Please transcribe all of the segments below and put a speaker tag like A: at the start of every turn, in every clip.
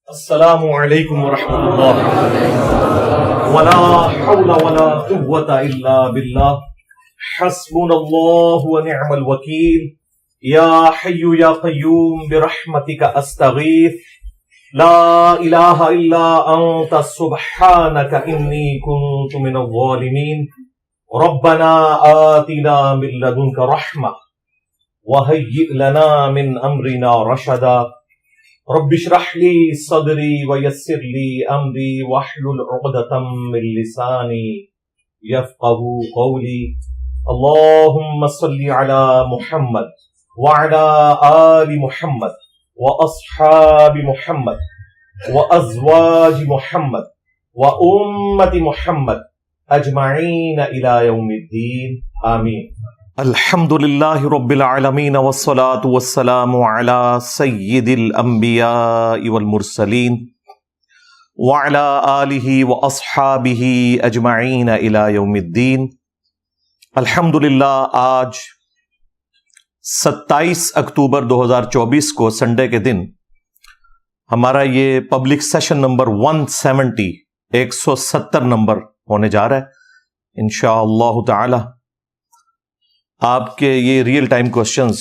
A: السلام علیکم ورحمۃ اللہ ولا حول ولا قوة الا باللہ حسبنا اللہ ونعم الوکیل یا حی یا قیوم برحمتک استغیث لا الہ الا انت سبحانک انی کنت من الظالمین ربنا آتنا من لدنک رحمہ وہیئ لنا من امرنا رشدا رب اشرح لي صدري ويسر لي امري واحلل عقدة من لساني يفقهوا قولي اللهم صل على محمد وعلى آل محمد واصحاب محمد وازواج محمد وامة محمد اجمعين الى يوم الدين آمین۔ الحمد للہ رب العالمین والصلاة والسلام علی سید الانبیاء والمرسلین وعلی آلہ واصحابہ اجمعین الی یوم الدین۔ الحمد للہ آج 27 اکتوبر 2024 کو سنڈے کے دن ہمارا یہ پبلک سیشن نمبر 170 نمبر ہونے جا رہا ہے انشاءاللہ تعالی۔ آپ کے یہ ریئل ٹائم کوسچنز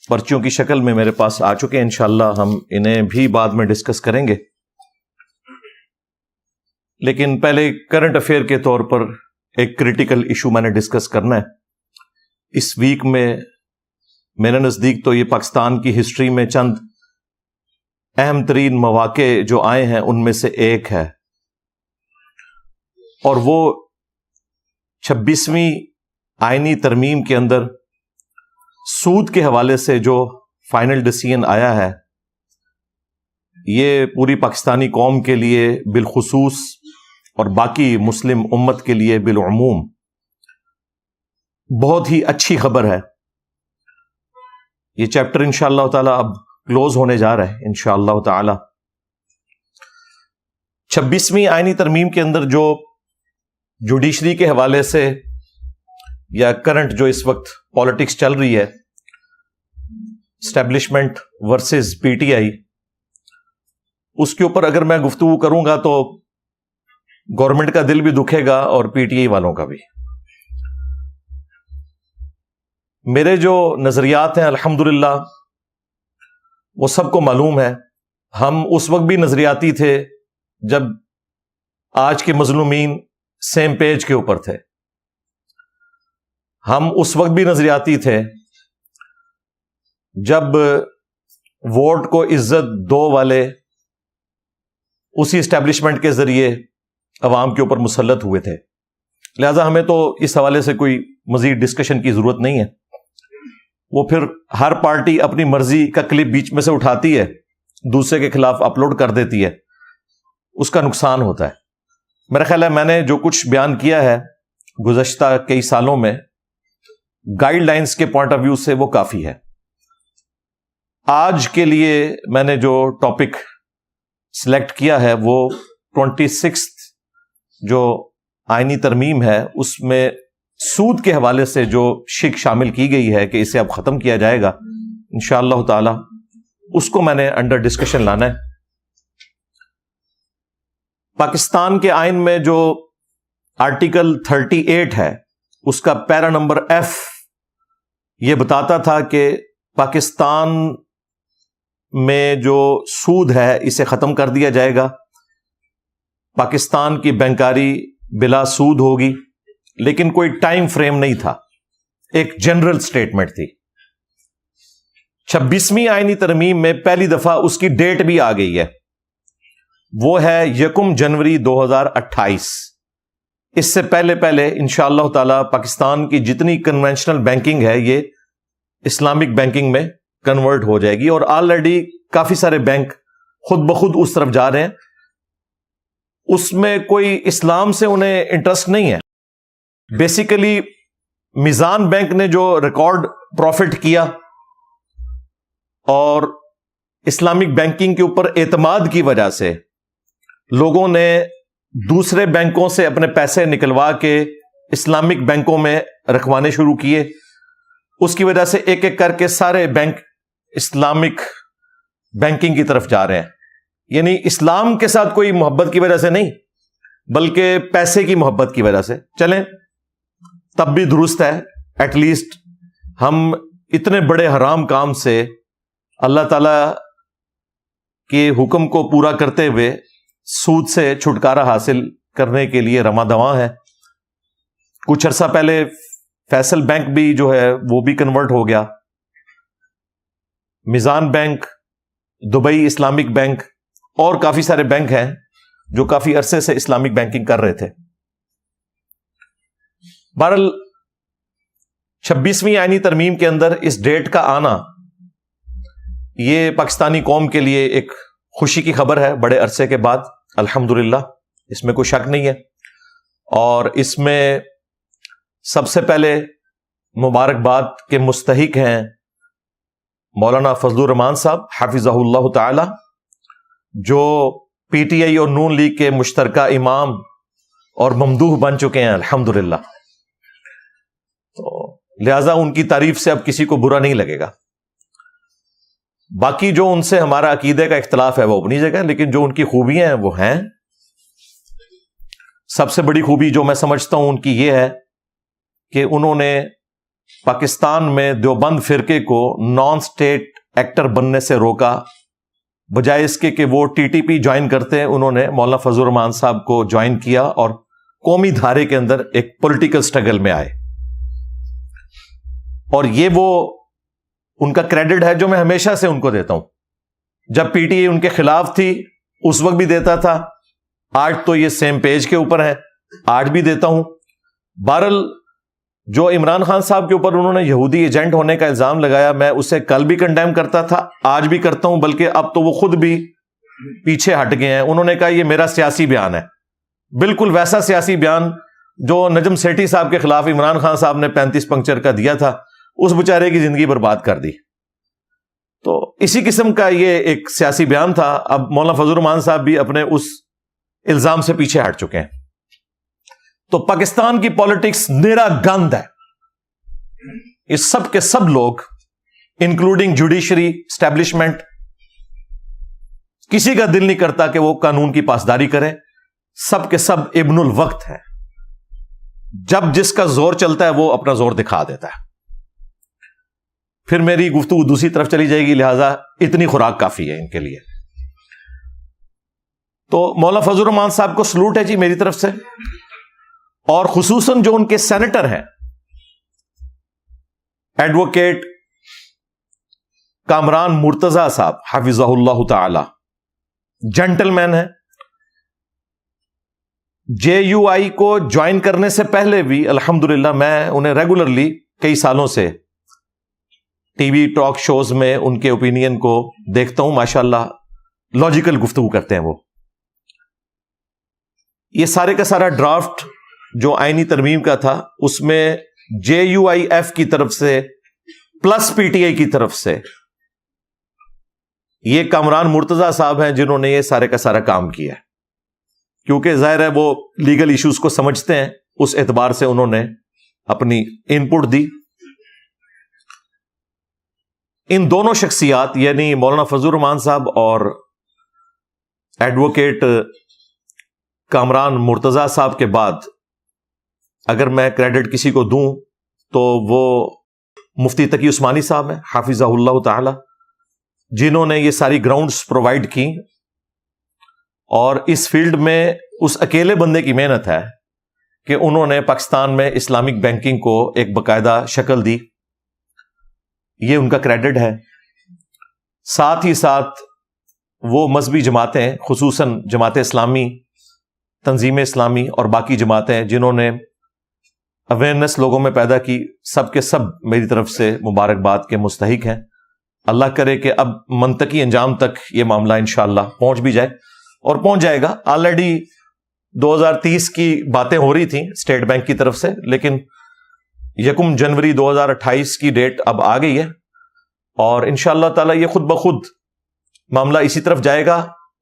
A: پرچیوں کی شکل میں میرے پاس آ چکے ہیں، انشاءاللہ ہم انہیں بھی بعد میں ڈسکس کریں گے، لیکن پہلے کرنٹ افیئر کے طور پر ایک کریٹیکل ایشو میں نے ڈسکس کرنا ہے۔ اس ویک میں میرے نزدیک تو یہ پاکستان کی ہسٹری میں چند اہم ترین مواقع جو آئے ہیں ان میں سے ایک ہے، اور وہ 26ویں آئینی ترمیم کے اندر سود کے حوالے سے جو فائنل ڈیسیژن آیا ہے، یہ پوری پاکستانی قوم کے لیے بالخصوص اور باقی مسلم امت کے لیے بالعموم بہت ہی اچھی خبر ہے۔ یہ چیپٹر انشاءاللہ تعالی اب کلوز ہونے جا رہا ہے انشاءاللہ تعالی۔ 26ویں آئینی ترمیم کے اندر جو جوڈیشری کے حوالے سے یا کرنٹ جو اس وقت پالیٹکس چل رہی ہے، establishment versus P T I, اس کے اوپر اگر میں گفتگو کروں گا تو گورنمنٹ کا دل بھی دکھے گا اور پی ٹی آئی والوں کا بھی۔ میرے جو نظریات ہیں الحمدللہ وہ سب کو معلوم ہے۔ ہم اس وقت بھی نظریاتی تھے جب آج کے مظلومین سیم پیج کے اوپر تھے، ہم اس وقت بھی نظریاتی تھے جب ووٹ کو عزت دو والے اسی اسٹیبلشمنٹ کے ذریعے عوام کے اوپر مسلط ہوئے تھے، لہذا ہمیں تو اس حوالے سے کوئی مزید ڈسکشن کی ضرورت نہیں ہے۔ وہ پھر ہر پارٹی اپنی مرضی کا کلپ بیچ میں سے اٹھاتی ہے، دوسرے کے خلاف اپلوڈ کر دیتی ہے، اس کا نقصان ہوتا ہے۔ میرا خیال ہے میں نے جو کچھ بیان کیا ہے گزشتہ کئی سالوں میں گائیڈ لائنز کے پوائنٹ آف ویو سے وہ کافی ہے۔ آج کے لیے میں نے جو ٹاپک سلیکٹ کیا ہے وہ 26 جو آئینی ترمیم ہے اس میں سود کے حوالے سے جو شک شامل کی گئی ہے کہ اسے اب ختم کیا جائے گا انشاءاللہ تعالی، اس کو میں نے انڈر ڈسکشن لانا ہے۔ پاکستان کے آئین میں جو آرٹیکل 38 ہے اس کا پیرا نمبر F یہ بتاتا تھا کہ پاکستان میں جو سود ہے اسے ختم کر دیا جائے گا، پاکستان کی بینکاری بلا سود ہوگی، لیکن کوئی ٹائم فریم نہیں تھا، ایک جنرل سٹیٹمنٹ تھی۔ 26ویں آئینی ترمیم میں پہلی دفعہ اس کی ڈیٹ بھی آ گئی ہے، وہ ہے 1 جنوری 2028۔ اس سے پہلے انشاءاللہ تعالی پاکستان کی جتنی کنونشنل بینکنگ ہے یہ اسلامک بینکنگ میں کنورٹ ہو جائے گی، اور آلریڈی کافی سارے بینک خود بخود اس طرف جا رہے ہیں۔ اس میں کوئی اسلام سے انہیں انٹرسٹ نہیں ہے۔ بیسیکلی میزان بینک نے جو ریکارڈ پروفٹ کیا اور اسلامک بینکنگ کے اوپر اعتماد کی وجہ سے لوگوں نے دوسرے بینکوں سے اپنے پیسے نکلوا کے اسلامک بینکوں میں رکھوانے شروع کیے، اس کی وجہ سے ایک ایک کر کے سارے بینک اسلامک بینکنگ کی طرف جا رہے ہیں۔ یعنی اسلام کے ساتھ کوئی محبت کی وجہ سے نہیں، بلکہ پیسے کی محبت کی وجہ سے. چلیں تب بھی درست ہے، ایٹ لیسٹ ہم اتنے بڑے حرام کام سے اللہ تعالی کے حکم کو پورا کرتے ہوئے سود سے چھٹکارا حاصل کرنے کے لیے رواں دواں ہے. کچھ عرصہ پہلے فیصل بینک بھی جو ہے وہ بھی کنورٹ ہو گیا، میزان بینک، دبئی اسلامک بینک اور کافی سارے بینک ہیں جو کافی عرصے سے اسلامک بینکنگ کر رہے تھے. بہرحال 26ویں آئینی ترمیم کے اندر اس ڈیٹ کا آنا یہ پاکستانی قوم کے لیے ایک خوشی کی خبر ہے بڑے عرصے کے بعد، الحمدللہ، اس میں کوئی شک نہیں ہے. اور اس میں سب سے پہلے مبارکباد کے مستحق ہیں مولانا فضل الرحمان صاحب حفظہ اللہ تعالی، جو پی ٹی آئی اور نون لیگ کے مشترکہ امام اور ممدوح بن چکے ہیں الحمدللہ. تو لہذا ان کی تعریف سے اب کسی کو برا نہیں لگے گا. باقی جو ان سے ہمارا عقیدے کا اختلاف ہے وہ اپنی جگہ، لیکن جو ان کی خوبیاں ہیں وہ ہیں. سب سے بڑی خوبی جو میں سمجھتا ہوں ان کی یہ ہے کہ انہوں نے پاکستان میں دیوبند فرقے کو نان سٹیٹ ایکٹر بننے سے روکا، بجائے اس کے کہ وہ ٹی ٹی پی جوائن کرتے ہیں انہوں نے مولانا فضل الرحمان صاحب کو جوائن کیا اور قومی دھارے کے اندر ایک پولیٹیکل سٹرگل میں آئے. اور یہ وہ ان کا کریڈٹ ہے جو میں ہمیشہ سے ان کو دیتا ہوں. جب پی ٹی آئی ان کے خلاف تھی اس وقت بھی دیتا تھا، آج تو یہ سیم پیج کے اوپر ہے، آج بھی دیتا ہوں. بہرحال جو عمران خان صاحب کے اوپر انہوں نے یہودی ایجنٹ ہونے کا الزام لگایا، میں اسے کل بھی کنڈیم کرتا تھا، آج بھی کرتا ہوں، بلکہ اب تو وہ خود بھی پیچھے ہٹ گئے ہیں. انہوں نے کہا یہ میرا سیاسی بیان ہے، بالکل ویسا سیاسی بیان جو نجم سیٹھی صاحب کے خلاف عمران خان صاحب نے 35 پنکچر کا دیا تھا، اس بیچارے کی زندگی برباد کر دی. تو اسی قسم کا یہ ایک سیاسی بیان تھا. اب مولانا فضل الرحمان صاحب بھی اپنے اس الزام سے پیچھے ہٹ چکے ہیں. تو پاکستان کی پالیٹکس نیرا گند ہے. اس سب کے سب لوگ انکلوڈنگ جوڈیشری اسٹیبلشمنٹ، کسی کا دل نہیں کرتا کہ وہ قانون کی پاسداری کرے. سب کے سب ابن الوقت ہے، جب جس کا زور چلتا ہے وہ اپنا زور دکھا دیتا ہے. پھر میری گفتگو دوسری طرف چلی جائے گی، لہذا اتنی خوراک کافی ہے ان کے لیے. تو مولانا فضل الرحمان صاحب کو سلوٹ ہے جی میری طرف سے، اور خصوصاً جو ان کے سینیٹر ہیں ایڈوکیٹ کامران مرتضی صاحب حفظہ اللہ تعالی، جینٹل مین ہے. جے یو آئی کو جوائن کرنے سے پہلے بھی الحمدللہ میں انہیں ریگولرلی کئی سالوں سے ٹی وی ٹاک شوز میں ان کے اوپینین کو دیکھتا ہوں. ماشاءاللہ لاجیکل گفتگو کرتے ہیں وہ. یہ سارے کا سارا ڈرافٹ جو آئینی ترمیم کا تھا اس میں جے یو آئی ایف کی طرف سے پلس پی ٹی آئی کی طرف سے یہ کامران مرتضی صاحب ہیں جنہوں نے یہ سارے کا سارا کام کیا ہے. کیونکہ ظاہر ہے وہ لیگل ایشوز کو سمجھتے ہیں، اس اعتبار سے انہوں نے اپنی ان پٹ دی. ان دونوں شخصیات یعنی مولانا فضل الرحمان صاحب اور ایڈوکیٹ کامران مرتضی صاحب کے بعد اگر میں کریڈٹ کسی کو دوں تو وہ مفتی تقی عثمانی صاحب ہیں حافظہ اللہ تعالی، جنہوں نے یہ ساری گراؤنڈز پرووائڈ کی. اور اس فیلڈ میں اس اکیلے بندے کی محنت ہے کہ انہوں نے پاکستان میں اسلامک بینکنگ کو ایک باقاعدہ شکل دی. یہ ان کا کریڈٹ ہے. ساتھ ہی ساتھ وہ مذہبی جماعتیں، خصوصاً جماعت اسلامی، تنظیم اسلامی اور باقی جماعتیں جنہوں نے اویئرنیس لوگوں میں پیدا کی، سب کے سب میری طرف سے مبارکباد کے مستحق ہیں. اللہ کرے کہ اب منطقی انجام تک یہ معاملہ انشاءاللہ پہنچ بھی جائے، اور پہنچ جائے گا. آلریڈی 2030 کی باتیں ہو رہی تھیں اسٹیٹ بینک کی طرف سے، لیکن 1 جنوری 2028 کی ڈیٹ اب آ گئی ہے، اور انشاءاللہ تعالی یہ خود بخود معاملہ اسی طرف جائے گا.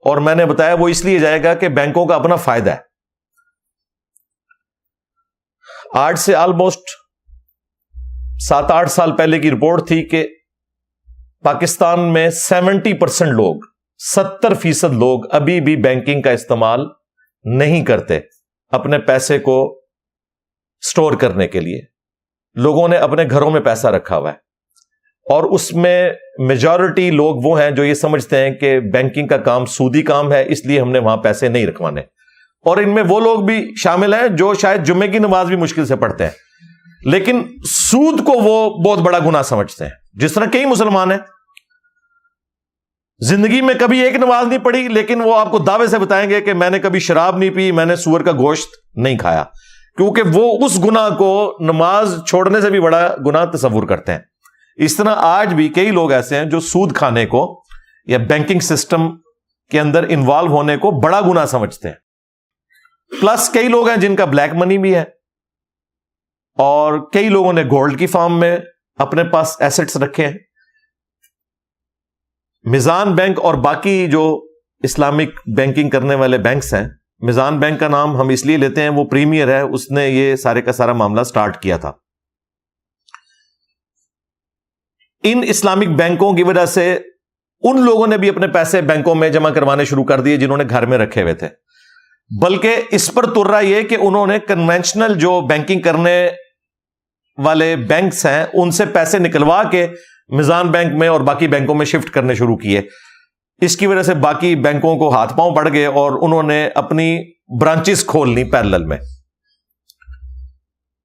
A: اور میں نے بتایا وہ اس لیے جائے گا کہ بینکوں کا اپنا فائدہ ہے. آج سے آلموسٹ 7-8 سال پہلے کی رپورٹ تھی کہ پاکستان میں 70% لوگ 70% لوگ ابھی بھی بینکنگ کا استعمال نہیں کرتے اپنے پیسے کو سٹور کرنے کے لیے. لوگوں نے اپنے گھروں میں پیسہ رکھا ہوا ہے, اور اس میں میجورٹی لوگ وہ ہیں جو یہ سمجھتے ہیں کہ بینکنگ کا کام سودی کام ہے, اس لیے ہم نے وہاں پیسے نہیں رکھوانے. اور ان میں وہ لوگ بھی شامل ہیں جو شاید جمعے کی نماز بھی مشکل سے پڑھتے ہیں, لیکن سود کو وہ بہت بڑا گناہ سمجھتے ہیں. جس طرح کئی مسلمان ہیں زندگی میں کبھی ایک نماز نہیں پڑھی, لیکن وہ آپ کو دعوے سے بتائیں گے کہ میں نے کبھی شراب نہیں پی, میں نے سور کا گوشت نہیں کھایا, کیونکہ وہ اس گناہ کو نماز چھوڑنے سے بھی بڑا گناہ تصور کرتے ہیں. اس طرح آج بھی کئی لوگ ایسے ہیں جو سود کھانے کو یا بینکنگ سسٹم کے اندر انوالو ہونے کو بڑا گناہ سمجھتے ہیں. پلس کئی لوگ ہیں جن کا بلیک منی بھی ہے, اور کئی لوگوں نے گولڈ کی فارم میں اپنے پاس ایسٹس رکھے ہیں. میزان بینک اور باقی جو اسلامک بینکنگ کرنے والے بینکس ہیں, میزان بینک کا نام ہم اس لیے لیتے ہیں, وہ پریمیئر ہے, اس نے یہ سارے کا سارا معاملہ سٹارٹ کیا تھا. ان اسلامک بینکوں کی وجہ سے ان لوگوں نے بھی اپنے پیسے بینکوں میں جمع کروانے شروع کر دیے جنہوں نے گھر میں رکھے ہوئے تھے, بلکہ اس پر تر رہا یہ کہ انہوں نے کنونشنل جو بینکنگ کرنے والے بینکس ہیں ان سے پیسے نکلوا کے میزان بینک میں اور باقی بینکوں میں شفٹ کرنے شروع کیے. اس کی وجہ سے باقی بینکوں کو ہاتھ پاؤں پڑ گئے اور انہوں نے اپنی برانچز کھولنی پیرلل میں.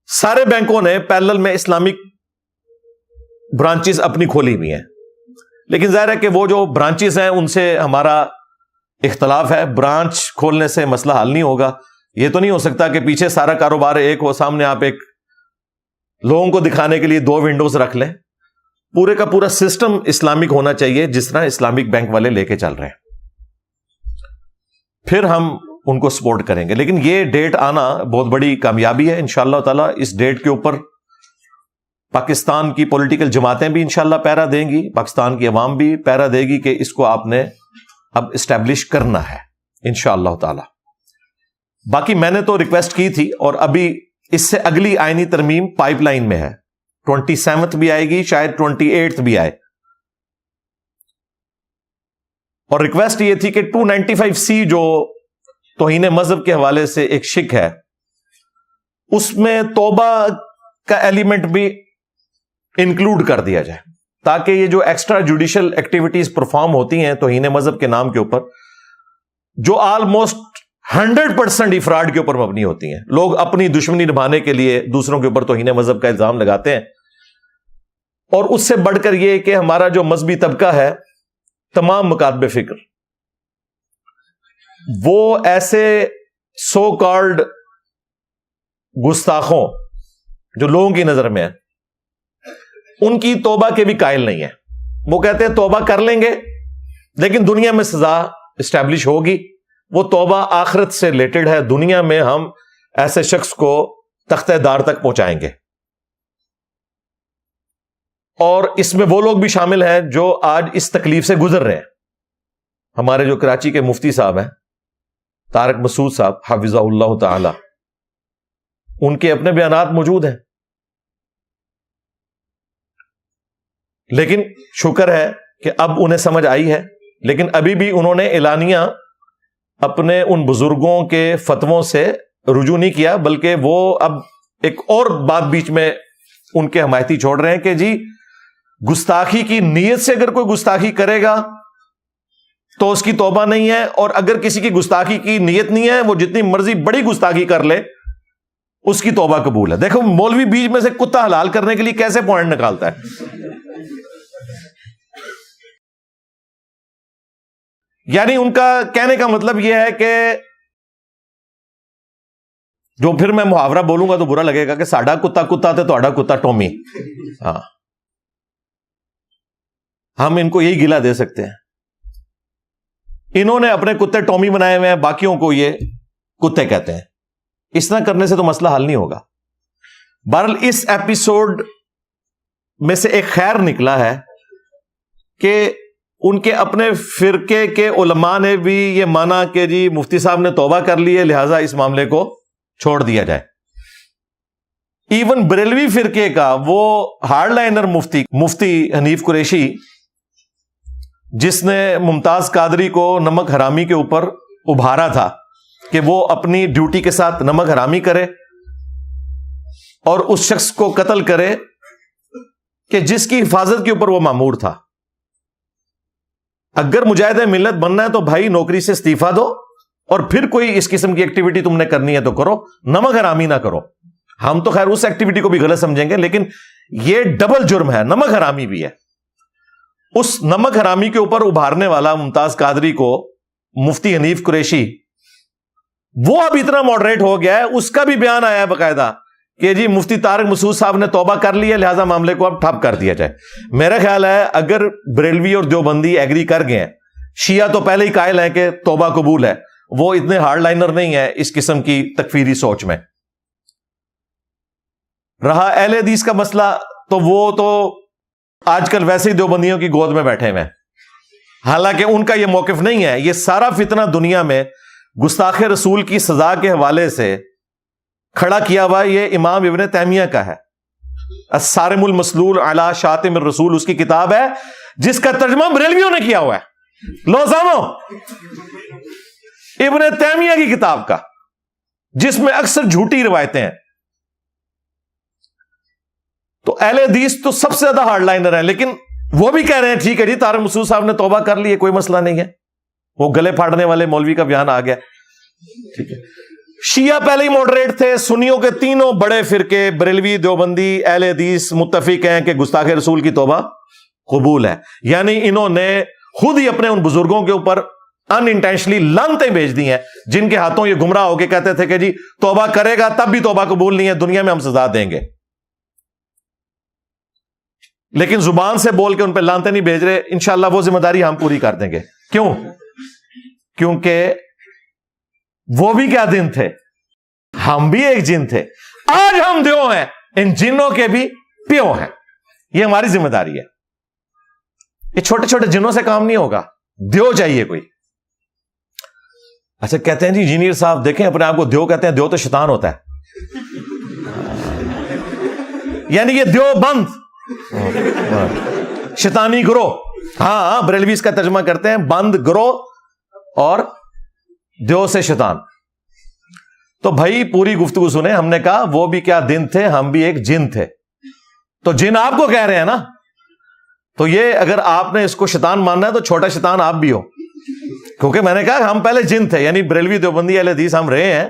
A: سارے بینکوں نے پیرلل میں اسلامک برانچز اپنی کھولی ہوئی ہیں, لیکن ظاہر ہے کہ وہ جو برانچز ہیں ان سے ہمارا اختلاف ہے. برانچ کھولنے سے مسئلہ حل نہیں ہوگا. یہ تو نہیں ہو سکتا کہ پیچھے سارا کاروبار ایک ہو, سامنے آپ ایک لوگوں کو دکھانے کے لیے 2 ونڈوز رکھ لیں. پورے کا پورا سسٹم اسلامک ہونا چاہیے جس طرح اسلامک بینک والے لے کے چل رہے ہیں, پھر ہم ان کو سپورٹ کریں گے. لیکن یہ ڈیٹ آنا بہت بڑی کامیابی ہے انشاءاللہ تعالی. اس ڈیٹ کے اوپر پاکستان کی پولیٹیکل جماعتیں بھی انشاءاللہ پیرا دیں گی, پاکستان کی عوام بھی پیرا دے گی کہ اس کو آپ نے اب اسٹیبلش کرنا ہے انشاءاللہ تعالی. باقی میں نے تو ریکویسٹ کی تھی, اور ابھی اس سے اگلی آئینی ترمیم پائپ لائن میں ہے. 27 بھی آئے گی, شاید 28 بھی آئے. اور ریکویسٹ یہ تھی کہ 295C جو توہین مذہب کے حوالے سے ایک شک ہے, اس میں توبہ کا ایلیمنٹ بھی انکلوڈ کر دیا جائے, تاکہ یہ جو ایکسٹرا جوڈیشل ایکٹیویٹیز پرفارم ہوتی ہیں توہین مذہب کے نام کے اوپر, جو آلموسٹ 100% افراد کے اوپر مبنی ہوتی ہیں. لوگ اپنی دشمنی نبھانے کے لیے دوسروں کے اوپر توہین مذہب کا الزام لگاتے ہیں, اور اس سے بڑھ کر یہ کہ ہمارا جو مذہبی طبقہ ہے, تمام مکاتب فکر, وہ ایسے سو کالڈ گستاخوں جو لوگوں کی نظر میں ہیں, ان کی توبہ کے بھی قائل نہیں ہے. وہ کہتے ہیں توبہ کر لیں گے لیکن دنیا میں سزا اسٹیبلش ہوگی. وہ توبہ آخرت سے ریلیٹڈ ہے, دنیا میں ہم ایسے شخص کو تختہ دار تک پہنچائیں گے. اور اس میں وہ لوگ بھی شامل ہیں جو آج اس تکلیف سے گزر رہے ہیں. ہمارے جو کراچی کے مفتی صاحب ہیں طارق مسعود صاحب حفظہ اللہ تعالی, ان کے اپنے بیانات موجود ہیں. لیکن شکر ہے کہ اب انہیں سمجھ آئی ہے, لیکن ابھی بھی انہوں نے اعلانیہ اپنے ان بزرگوں کے فتووں سے رجوع نہیں کیا, بلکہ وہ اب ایک اور بات بیچ میں ان کے حمایتی چھوڑ رہے ہیں کہ جی گستاخی کی نیت سے اگر کوئی گستاخی کرے گا تو اس کی توبہ نہیں ہے, اور اگر کسی کی گستاخی کی نیت نہیں ہے, وہ جتنی مرضی بڑی گستاخی کر لے اس کی توبہ قبول ہے. دیکھو مولوی بیچ میں سے کتا حلال کرنے کے لیے کیسے پوائنٹ نکالتا ہے. یعنی ان کا کہنے کا مطلب یہ ہے کہ جو پھر میں محاورہ بولوں گا تو برا لگے گا کہ ساڈا کتا کتا تے تہاڈا کتا ٹومی. ہاں, ہم ان کو یہی گلہ دے سکتے ہیں. انہوں نے اپنے کتے ٹومی بنائے ہوئے ہیں, باقیوں کو یہ کتے کہتے ہیں. اس طرح کرنے سے تو مسئلہ حل نہیں ہوگا. بہرحال اس ایپیسوڈ میں سے ایک خیر نکلا ہے کہ ان کے اپنے فرقے کے علماء نے بھی یہ مانا کہ جی مفتی صاحب نے توبہ کر لی ہے, لہذا اس معاملے کو چھوڑ دیا جائے. ایون بریلوی فرقے کا وہ ہارڈ لائنر مفتی حنیف قریشی, جس نے ممتاز قادری کو نمک حرامی کے اوپر ابھارا تھا کہ وہ اپنی ڈیوٹی کے ساتھ نمک حرامی کرے اور اس شخص کو قتل کرے کہ جس کی حفاظت کے اوپر وہ مامور تھا. اگر مجاہد ملت بننا ہے تو بھائی نوکری سے استعفیٰ دو اور پھر کوئی اس قسم کی ایکٹیویٹی تم نے کرنی ہے تو کرو, نمک حرامی نہ کرو. ہم تو خیر اس ایکٹیویٹی کو بھی غلط سمجھیں گے, لیکن یہ ڈبل جرم ہے, نمک حرامی بھی ہے. اس نمک حرامی کے اوپر ابھارنے والا ممتاز قادری کو مفتی حنیف قریشی, وہ اب اتنا ماڈریٹ ہو گیا ہے, اس کا بھی بیان آیا ہے باقاعدہ کہ جی مفتی طارق مسعود صاحب نے توبہ کر لی ہے, لہذا معاملے کو اب ٹھپ کر دیا جائے. میرا خیال ہے اگر بریلوی اور دیوبندی ایگری کر گئے ہیں, شیعہ تو پہلے ہی قائل ہیں کہ توبہ قبول ہے, وہ اتنے ہارڈ لائنر نہیں ہے اس قسم کی تکفیری سوچ میں. رہا اہل حدیث کا مسئلہ, تو وہ تو آج کل ویسے ہی دیوبندیوں کی گود میں بیٹھے ہوئے ہیں, حالانکہ ان کا یہ موقف نہیں ہے. یہ سارا فتنہ دنیا میں گستاخ رسول کی سزا کے حوالے سے کھڑا کیا ہوا یہ امام ابن تیمیہ کا ہے. الصارم المسلول علی شاتم الرسول اس کی کتاب ہے, جس کا ترجمہ بریلویوں نے کیا ہوا ہے. لو سامو, ابن تیمیہ کی کتاب کا, جس میں اکثر جھوٹی روایتیں ہیں. تو اہل حدیث تو سب سے زیادہ ہارڈ لائنر ہیں, لیکن وہ بھی کہہ رہے ہیں ٹھیک ہے جی طارق مسعود صاحب نے توبہ کر لی ہے, کوئی مسئلہ نہیں ہے. وہ گلے پھاڑنے والے مولوی کا بیان آ گیا. ٹھیک ہے, شیعہ پہلے ہی ماڈریٹ تھے. سنیوں کے تینوں بڑے فرقے بریلوی, دیوبندی, اہل حدیث متفق ہیں کہ گستاخ رسول کی توبہ قبول ہے. یعنی انہوں نے خود ہی اپنے ان بزرگوں کے اوپر ان انٹینشنلی لعنتیں بھیج دی ہیں, جن کے ہاتھوں یہ گمراہ ہو کے کہتے تھے کہ جی توبہ کرے گا تب بھی توبہ قبول نہیں ہے, دنیا میں ہم سزا دیں گے. لیکن زبان سے بول کے ان پہ لعنتیں نہیں بھیج رہے. انشاءاللہ وہ ذمہ داری ہم پوری کر دیں گے. کیوں؟ کیونکہ وہ بھی کیا دن تھے, ہم بھی ایک جن تھے. آج ہم دیو ہیں, ان جنوں کے بھی پیو ہیں. یہ ہماری ذمہ داری ہے. یہ چھوٹے چھوٹے جنوں سے کام نہیں ہوگا, دیو چاہیے کوئی. اچھا کہتے ہیں جی انجینئر صاحب دیکھیں اپنے آپ کو دیو کہتے ہیں, دیو تو شیطان ہوتا ہے. یعنی یہ دیو بند شیطانی گروہ. ہاں بریلوی اس کا ترجمہ کرتے ہیں بند گروہ اور دیو سے شیطان. تو بھائی پوری گفتگو سنیں. ہم نے کہا وہ بھی کیا دن تھے, ہم بھی ایک جن تھے. تو جن آپ کو کہہ رہے ہیں نا, تو یہ اگر آپ نے اس کو شیطان ماننا ہے تو چھوٹا شیطان آپ بھی ہو, کیونکہ میں نے کہا ہم پہلے جن تھے. یعنی بریلوی دیوبندی اہل حدیث ہم رہے ہیں,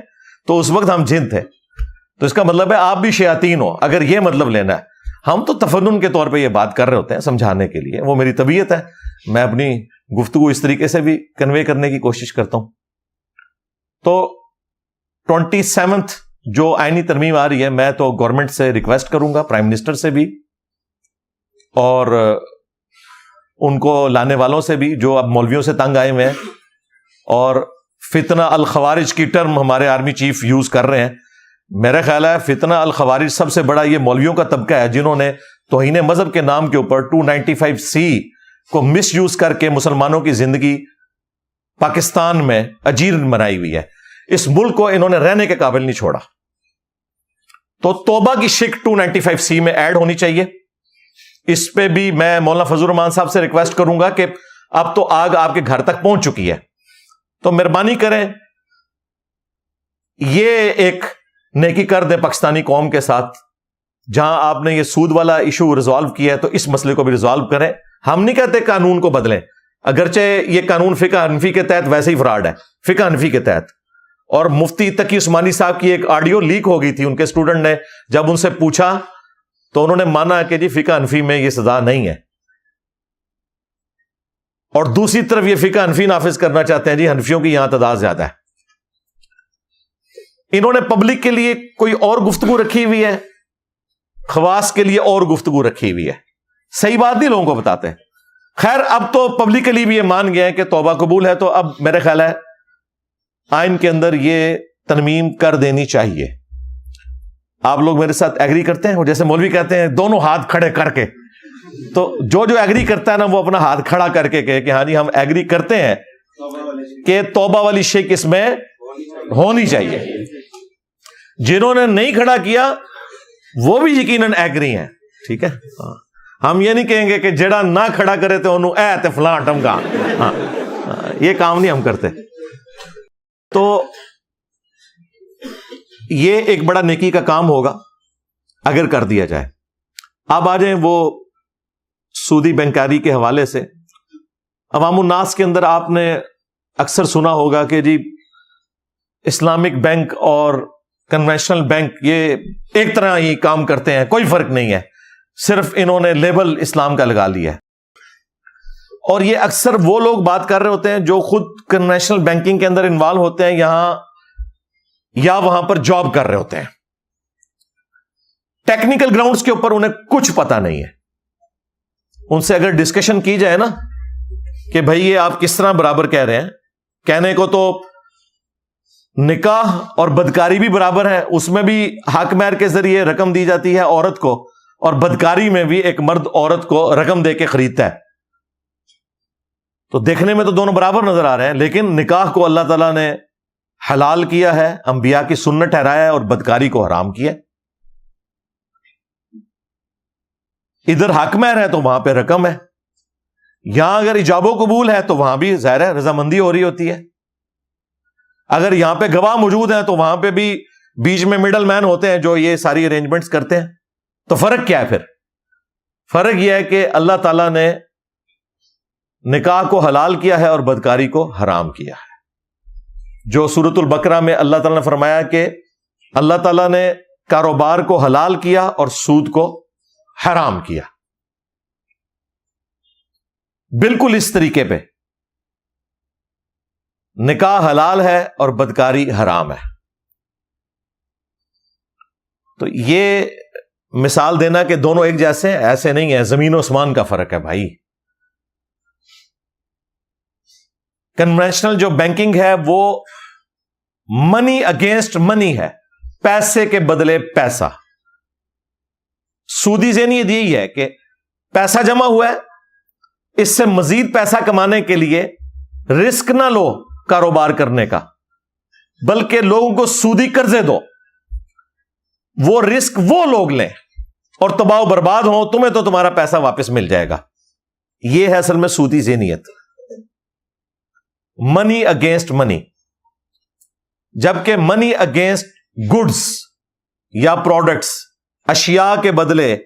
A: تو اس وقت ہم جن تھے. تو اس کا مطلب ہے آپ بھی شیاطین ہو, اگر یہ مطلب لینا ہے. ہم تو تفنن کے طور پہ یہ بات کر رہے ہوتے ہیں سمجھانے کے لیے, وہ میری طبیعت ہے, میں اپنی گفتگو اس طریقے سے بھی کنوے کرنے کی کوشش کرتا ہوں. تو 27 جو آئینی ترمیم آ رہی ہے, میں تو گورنمنٹ سے ریکویسٹ کروں گا, پرائم منسٹر سے بھی اور ان کو لانے والوں سے بھی جو اب مولویوں سے تنگ آئے ہوئے ہیں, اور فتنہ الخوارج کی ٹرم ہمارے آرمی چیف یوز کر رہے ہیں. میرا خیال ہے فتنہ الخوارج سب سے بڑا یہ مولویوں کا طبقہ ہے, جنہوں نے توہین مذہب کے نام کے اوپر 295C کو مس یوز کر کے مسلمانوں کی زندگی پاکستان میں اجیر بنائی ہوئی ہے. اس ملک کو انہوں نے رہنے کے قابل نہیں چھوڑا. تو توبہ کی شک 295C میں ایڈ ہونی چاہیے. اس پہ بھی میں مولانا فضل الرحمان صاحب سے ریکویسٹ کروں گا کہ اب تو آگ آپ کے گھر تک پہنچ چکی ہے, تو مہربانی کریں یہ ایک نیکی کر دیں پاکستانی قوم کے ساتھ. جہاں آپ نے یہ سود والا ایشو ریزالو کیا ہے تو اس مسئلے کو بھی ریزالو کریں. ہم نہیں کہتے قانون کو بدلیں, اگرچہ یہ قانون فقہ حنفی کے تحت ویسے ہی فراڈ ہے, فقہ حنفی کے تحت. اور مفتی تقی عثمانی صاحب کی ایک آڈیو لیک ہو گئی تھی, ان کے اسٹوڈنٹ نے جب ان سے پوچھا تو انہوں نے مانا کہ جی فقہ حنفی میں یہ سزا نہیں ہے, اور دوسری طرف یہ فقہ حنفی نافذ کرنا چاہتے ہیں جی حنفیوں کی یہاں تعداد زیادہ ہے. انہوں نے پبلک کے لیے کوئی اور گفتگو رکھی ہوئی ہے, خواص کے لیے اور گفتگو رکھی ہوئی ہے. صحیح بات نہیں لوگوں کو بتاتے. خیر اب تو پبلکلی بھی یہ مان گئے ہیں کہ توبہ قبول ہے, تو اب میرے خیال ہے آئین کے اندر یہ ترمیم کر دینی چاہیے. آپ لوگ میرے ساتھ ایگری کرتے ہیں؟ اور جیسے مولوی کہتے ہیں دونوں ہاتھ کھڑے کر کے, تو جو ایگری کرتا ہے نا وہ اپنا ہاتھ کھڑا کر کے کہے کہ ہاں جی ہم ایگری کرتے ہیں کہ توبہ والی شک اس میں ہونی چاہیے. جنہوں نے نہیں کھڑا کیا وہ بھی یقیناً ایگری ہیں. ٹھیک ہے, ہم یہ نہیں کہیں گے کہ جڑا نہ کھڑا کرے تو انہوں اے تے فلاں ٹمکا، ہاں یہ کام نہیں ہم کرتے. تو یہ ایک بڑا نیکی کا کام ہوگا اگر کر دیا جائے. اب آ جائیں وہ سودی بینکاری کے حوالے سے. عوام الناس کے اندر آپ نے اکثر سنا ہوگا کہ جی اسلامک بینک اور کنونشنل بینک یہ ایک طرح ہی کام کرتے ہیں، کوئی فرق نہیں ہے، صرف انہوں نے لیبل اسلام کا لگا لیا ہے. اور یہ اکثر وہ لوگ بات کر رہے ہوتے ہیں جو خود کنونشنل بینکنگ کے اندر انوالو ہوتے ہیں یہاں یا وہاں پر جاب کر رہے ہوتے ہیں. ٹیکنیکل گراؤنڈز کے اوپر انہیں کچھ پتا نہیں ہے. ان سے اگر ڈسکشن کی جائے نا کہ بھائی یہ آپ کس طرح برابر کہہ رہے ہیں، کہنے کو تو نکاح اور بدکاری بھی برابر ہے، اس میں بھی حق مہر کے ذریعے رقم دی جاتی ہے عورت کو، اور بدکاری میں بھی ایک مرد عورت کو رقم دے کے خریدتا ہے. تو دیکھنے میں تو دونوں برابر نظر آ رہے ہیں، لیکن نکاح کو اللہ تعالیٰ نے حلال کیا ہے، انبیاء کی سنت ٹھہرایا ہے، اور بدکاری کو حرام کیا ہے. ادھر حق مہر ہے تو وہاں پہ رقم ہے، یہاں اگر ایجاب و قبول ہے تو وہاں بھی ظاہر ہے رضامندی ہو رہی ہوتی ہے. اگر یہاں پہ گواہ موجود ہیں تو وہاں پہ بھی بیچ میں مڈل مین ہوتے ہیں جو یہ ساری ارینجمنٹس کرتے ہیں. تو فرق کیا ہے پھر؟ فرق یہ ہے کہ اللہ تعالیٰ نے نکاح کو حلال کیا ہے اور بدکاری کو حرام کیا ہے. جو سورۃ البقرہ میں اللہ تعالیٰ نے فرمایا کہ اللہ تعالیٰ نے کاروبار کو حلال کیا اور سود کو حرام کیا، بالکل اس طریقے پہ نکاح حلال ہے اور بدکاری حرام ہے. تو یہ مثال دینا کہ دونوں ایک جیسے ہیں، ایسے نہیں ہے، زمین و آسمان کا فرق ہے بھائی. کنونشنل جو بینکنگ ہے وہ منی اگینسٹ منی ہے، پیسے کے بدلے پیسہ. سودی ذہنیت یہی ہے کہ پیسہ جمع ہوا ہے، اس سے مزید پیسہ کمانے کے لیے رسک نہ لو کاروبار کرنے کا، بلکہ لوگوں کو سودی قرضے دو، وہ رسک وہ لوگ لیں اور تباہ و برباد ہوں، تمہیں تو تمہارا پیسہ واپس مل جائے گا. یہ ہے اصل میں سودی ذہنیت، منی اگینسٹ منی. جبکہ منی اگینسٹ گڈس یا پروڈکٹس، اشیاء کے بدلے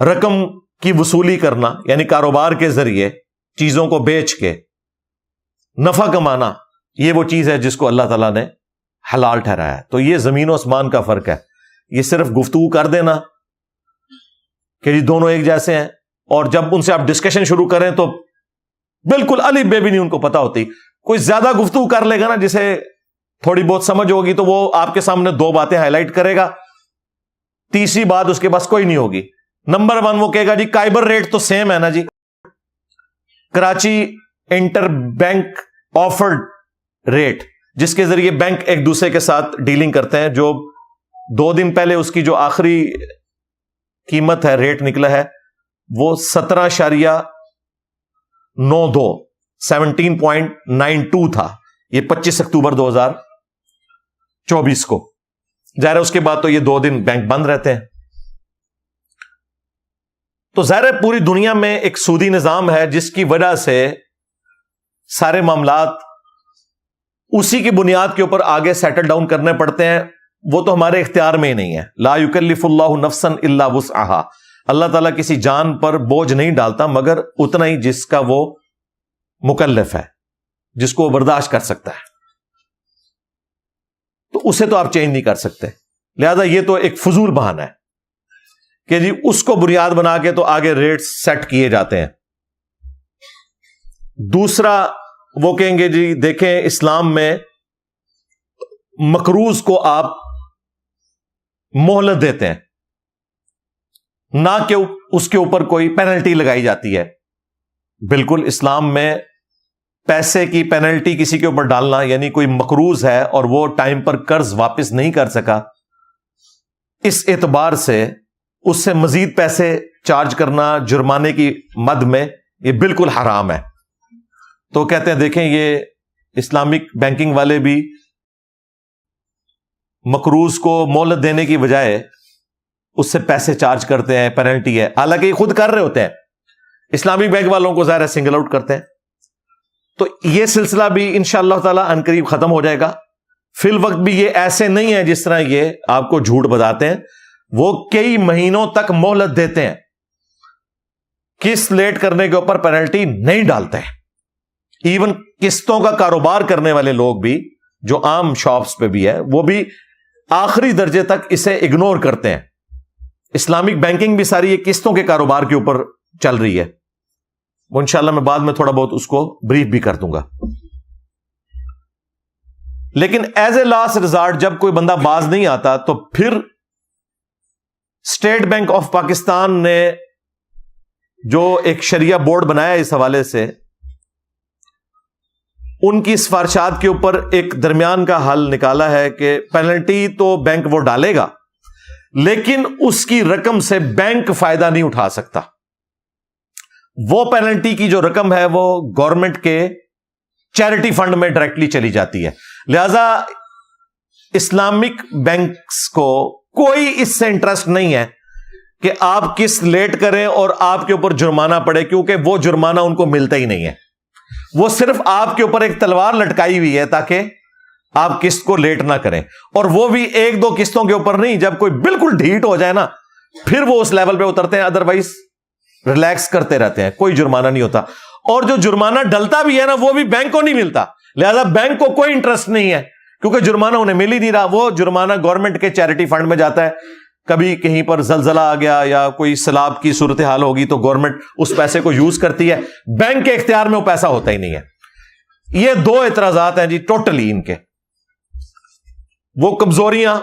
A: رقم کی وصولی کرنا، یعنی کاروبار کے ذریعے چیزوں کو بیچ کے نفع کمانا، یہ وہ چیز ہے جس کو اللہ تعالیٰ نے حلال ٹھہرایا ہے. تو یہ زمین و آسمان کا فرق ہے. یہ صرف گفتگو کر دینا کہ جی دونوں ایک جیسے ہیں، اور جب ان سے آپ ڈسکشن شروع کریں تو بالکل الف بے بھی نہیں ان کو پتا ہوتی. کوئی زیادہ گفتگو کر لے گا نا، جسے تھوڑی بہت سمجھ ہوگی، تو وہ آپ کے سامنے دو باتیں ہائی لائٹ کرے گا، تیسری بات اس کے پاس کوئی نہیں ہوگی. نمبر 1 وہ کہے گا جی کائبر ریٹ تو سیم ہے نا جی، Karachi inter bank offered rate, جس کے ذریعے بینک ایک دوسرے کے ساتھ ڈیلنگ کرتے ہیں، جو 2 دن پہلے اس کی جو آخری قیمت ہے، ریٹ نکلا ہے، وہ 17.92 تھا. یہ 25 اکتوبر 2024 کو. ظاہر ہے اس کے بعد تو یہ 2 دن بینک بند رہتے ہیں. تو ظاہر ہے پوری دنیا میں ایک سودی نظام ہے جس کی وجہ سے سارے معاملات اسی کی بنیاد کے اوپر آگے سیٹل ڈاؤن کرنے پڑتے ہیں. وہ تو ہمارے اختیار میں ہی نہیں ہے. لا یکلف اللہ نفسا الا وسعها. اللہ تعالیٰ کسی جان پر بوجھ نہیں ڈالتا مگر اتنا ہی جس کا وہ مکلف ہے، جس کو وہ برداشت کر سکتا ہے. تو اسے تو آپ چینج نہیں کر سکتے. لہذا یہ تو ایک فضول بہانہ ہے کہ جی اس کو بنیاد بنا کے تو آگے ریٹ سیٹ کیے جاتے ہیں. دوسرا وہ کہیں گے جی دیکھیں اسلام میں مقروض کو آپ مہلت دیتے ہیں، نہ کہ اس کے اوپر کوئی پینلٹی لگائی جاتی ہے. بالکل اسلام میں پیسے کی پینلٹی کسی کے اوپر ڈالنا، یعنی کوئی مقروض ہے اور وہ ٹائم پر قرض واپس نہیں کر سکا، اس اعتبار سے اس سے مزید پیسے چارج کرنا جرمانے کی مد میں یہ بالکل حرام ہے. تو کہتے ہیں دیکھیں یہ اسلامک بینکنگ والے بھی مقروض کو مہلت دینے کی بجائے اس سے پیسے چارج کرتے ہیں، پینلٹی ہے، حالانکہ یہ خود کر رہے ہوتے ہیں، اسلامک بینک والوں کو ظاہر ہے سنگل آؤٹ کرتے ہیں. تو یہ سلسلہ بھی انشاءاللہ تعالی عنقریب ختم ہو جائے گا. فی الوقت بھی یہ ایسے نہیں ہے جس طرح یہ آپ کو جھوٹ بتاتے ہیں، وہ کئی مہینوں تک مہلت دیتے ہیں، قسط لیٹ کرنے کے اوپر پینلٹی نہیں ڈالتے ہیں. ایون قسطوں کا کاروبار کرنے والے لوگ بھی جو عام شاپس پہ بھی ہے وہ بھی آخری درجے تک اسے اگنور کرتے ہیں. اسلامک بینکنگ بھی ساری یہ قسطوں کے کاروبار کے اوپر چل رہی ہے. وہ انشاءاللہ میں بعد میں تھوڑا بہت اس کو بریف بھی کر دوں گا. لیکن ایز اے لاسٹ ریزارٹ جب کوئی بندہ باز نہیں آتا تو پھر اسٹیٹ بینک آف پاکستان نے جو ایک شریعہ بورڈ بنایا اس حوالے سے، ان کی سفارشات کے اوپر ایک درمیان کا حل نکالا ہے کہ پینلٹی تو بینک وہ ڈالے گا، لیکن اس کی رقم سے بینک فائدہ نہیں اٹھا سکتا. وہ پینلٹی کی جو رقم ہے وہ گورنمنٹ کے چیریٹی فنڈ میں ڈائریکٹلی چلی جاتی ہے. لہذا اسلامک بینکس کو کوئی اس سے انٹرسٹ نہیں ہے کہ آپ قسط لیٹ کریں اور آپ کے اوپر جرمانہ پڑے، کیونکہ وہ جرمانہ ان کو ملتا ہی نہیں ہے. وہ صرف آپ کے اوپر ایک تلوار لٹکائی ہوئی ہے تاکہ آپ قسط کو لیٹ نہ کریں، اور وہ بھی ایک دو قسطوں کے اوپر نہیں. جب کوئی بالکل ڈھیٹ ہو جائے نا پھر وہ اس لیول پہ اترتے ہیں، ادروائز ریلیکس کرتے رہتے ہیں، کوئی جرمانہ نہیں ہوتا. اور جو جرمانہ ڈلتا بھی ہے نا وہ بھی بینک کو نہیں ملتا. لہذا بینک کو کوئی انٹرسٹ نہیں ہے کیونکہ جرمانہ انہیں مل ہی نہیں رہا. وہ جرمانہ گورنمنٹ کے چیریٹی فنڈ میں جاتا ہے. کبھی کہیں پر زلزلہ آ گیا یا کوئی سیلاب کی صورتحال ہوگی تو گورنمنٹ اس پیسے کو یوز کرتی ہے، بینک کے اختیار میں وہ پیسہ ہوتا ہی نہیں ہے. یہ دو اعتراضات ہیں جی ٹوٹلی ان کے. وہ کمزوریاں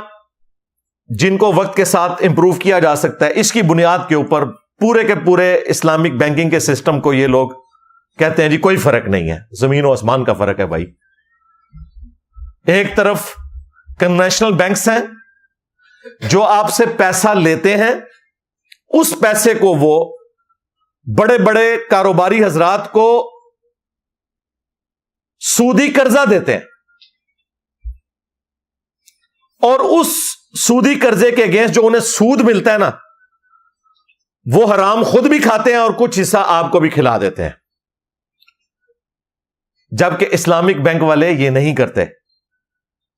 A: جن کو وقت کے ساتھ امپروو کیا جا سکتا ہے، اس کی بنیاد کے اوپر پورے کے پورے اسلامک بینکنگ کے سسٹم کو یہ لوگ کہتے ہیں جی کوئی فرق نہیں ہے، زمین و آسمان کا فرق ہے بھائی. ایک طرف کنونشنل بینکس ہیں جو آپ سے پیسہ لیتے ہیں، اس پیسے کو وہ بڑے بڑے کاروباری حضرات کو سودی قرضہ دیتے ہیں، اور اس سودی قرضے کے اگینسٹ جو انہیں سود ملتا ہے نا وہ حرام خود بھی کھاتے ہیں اور کچھ حصہ آپ کو بھی کھلا دیتے ہیں. جبکہ اسلامک بینک والے یہ نہیں کرتے.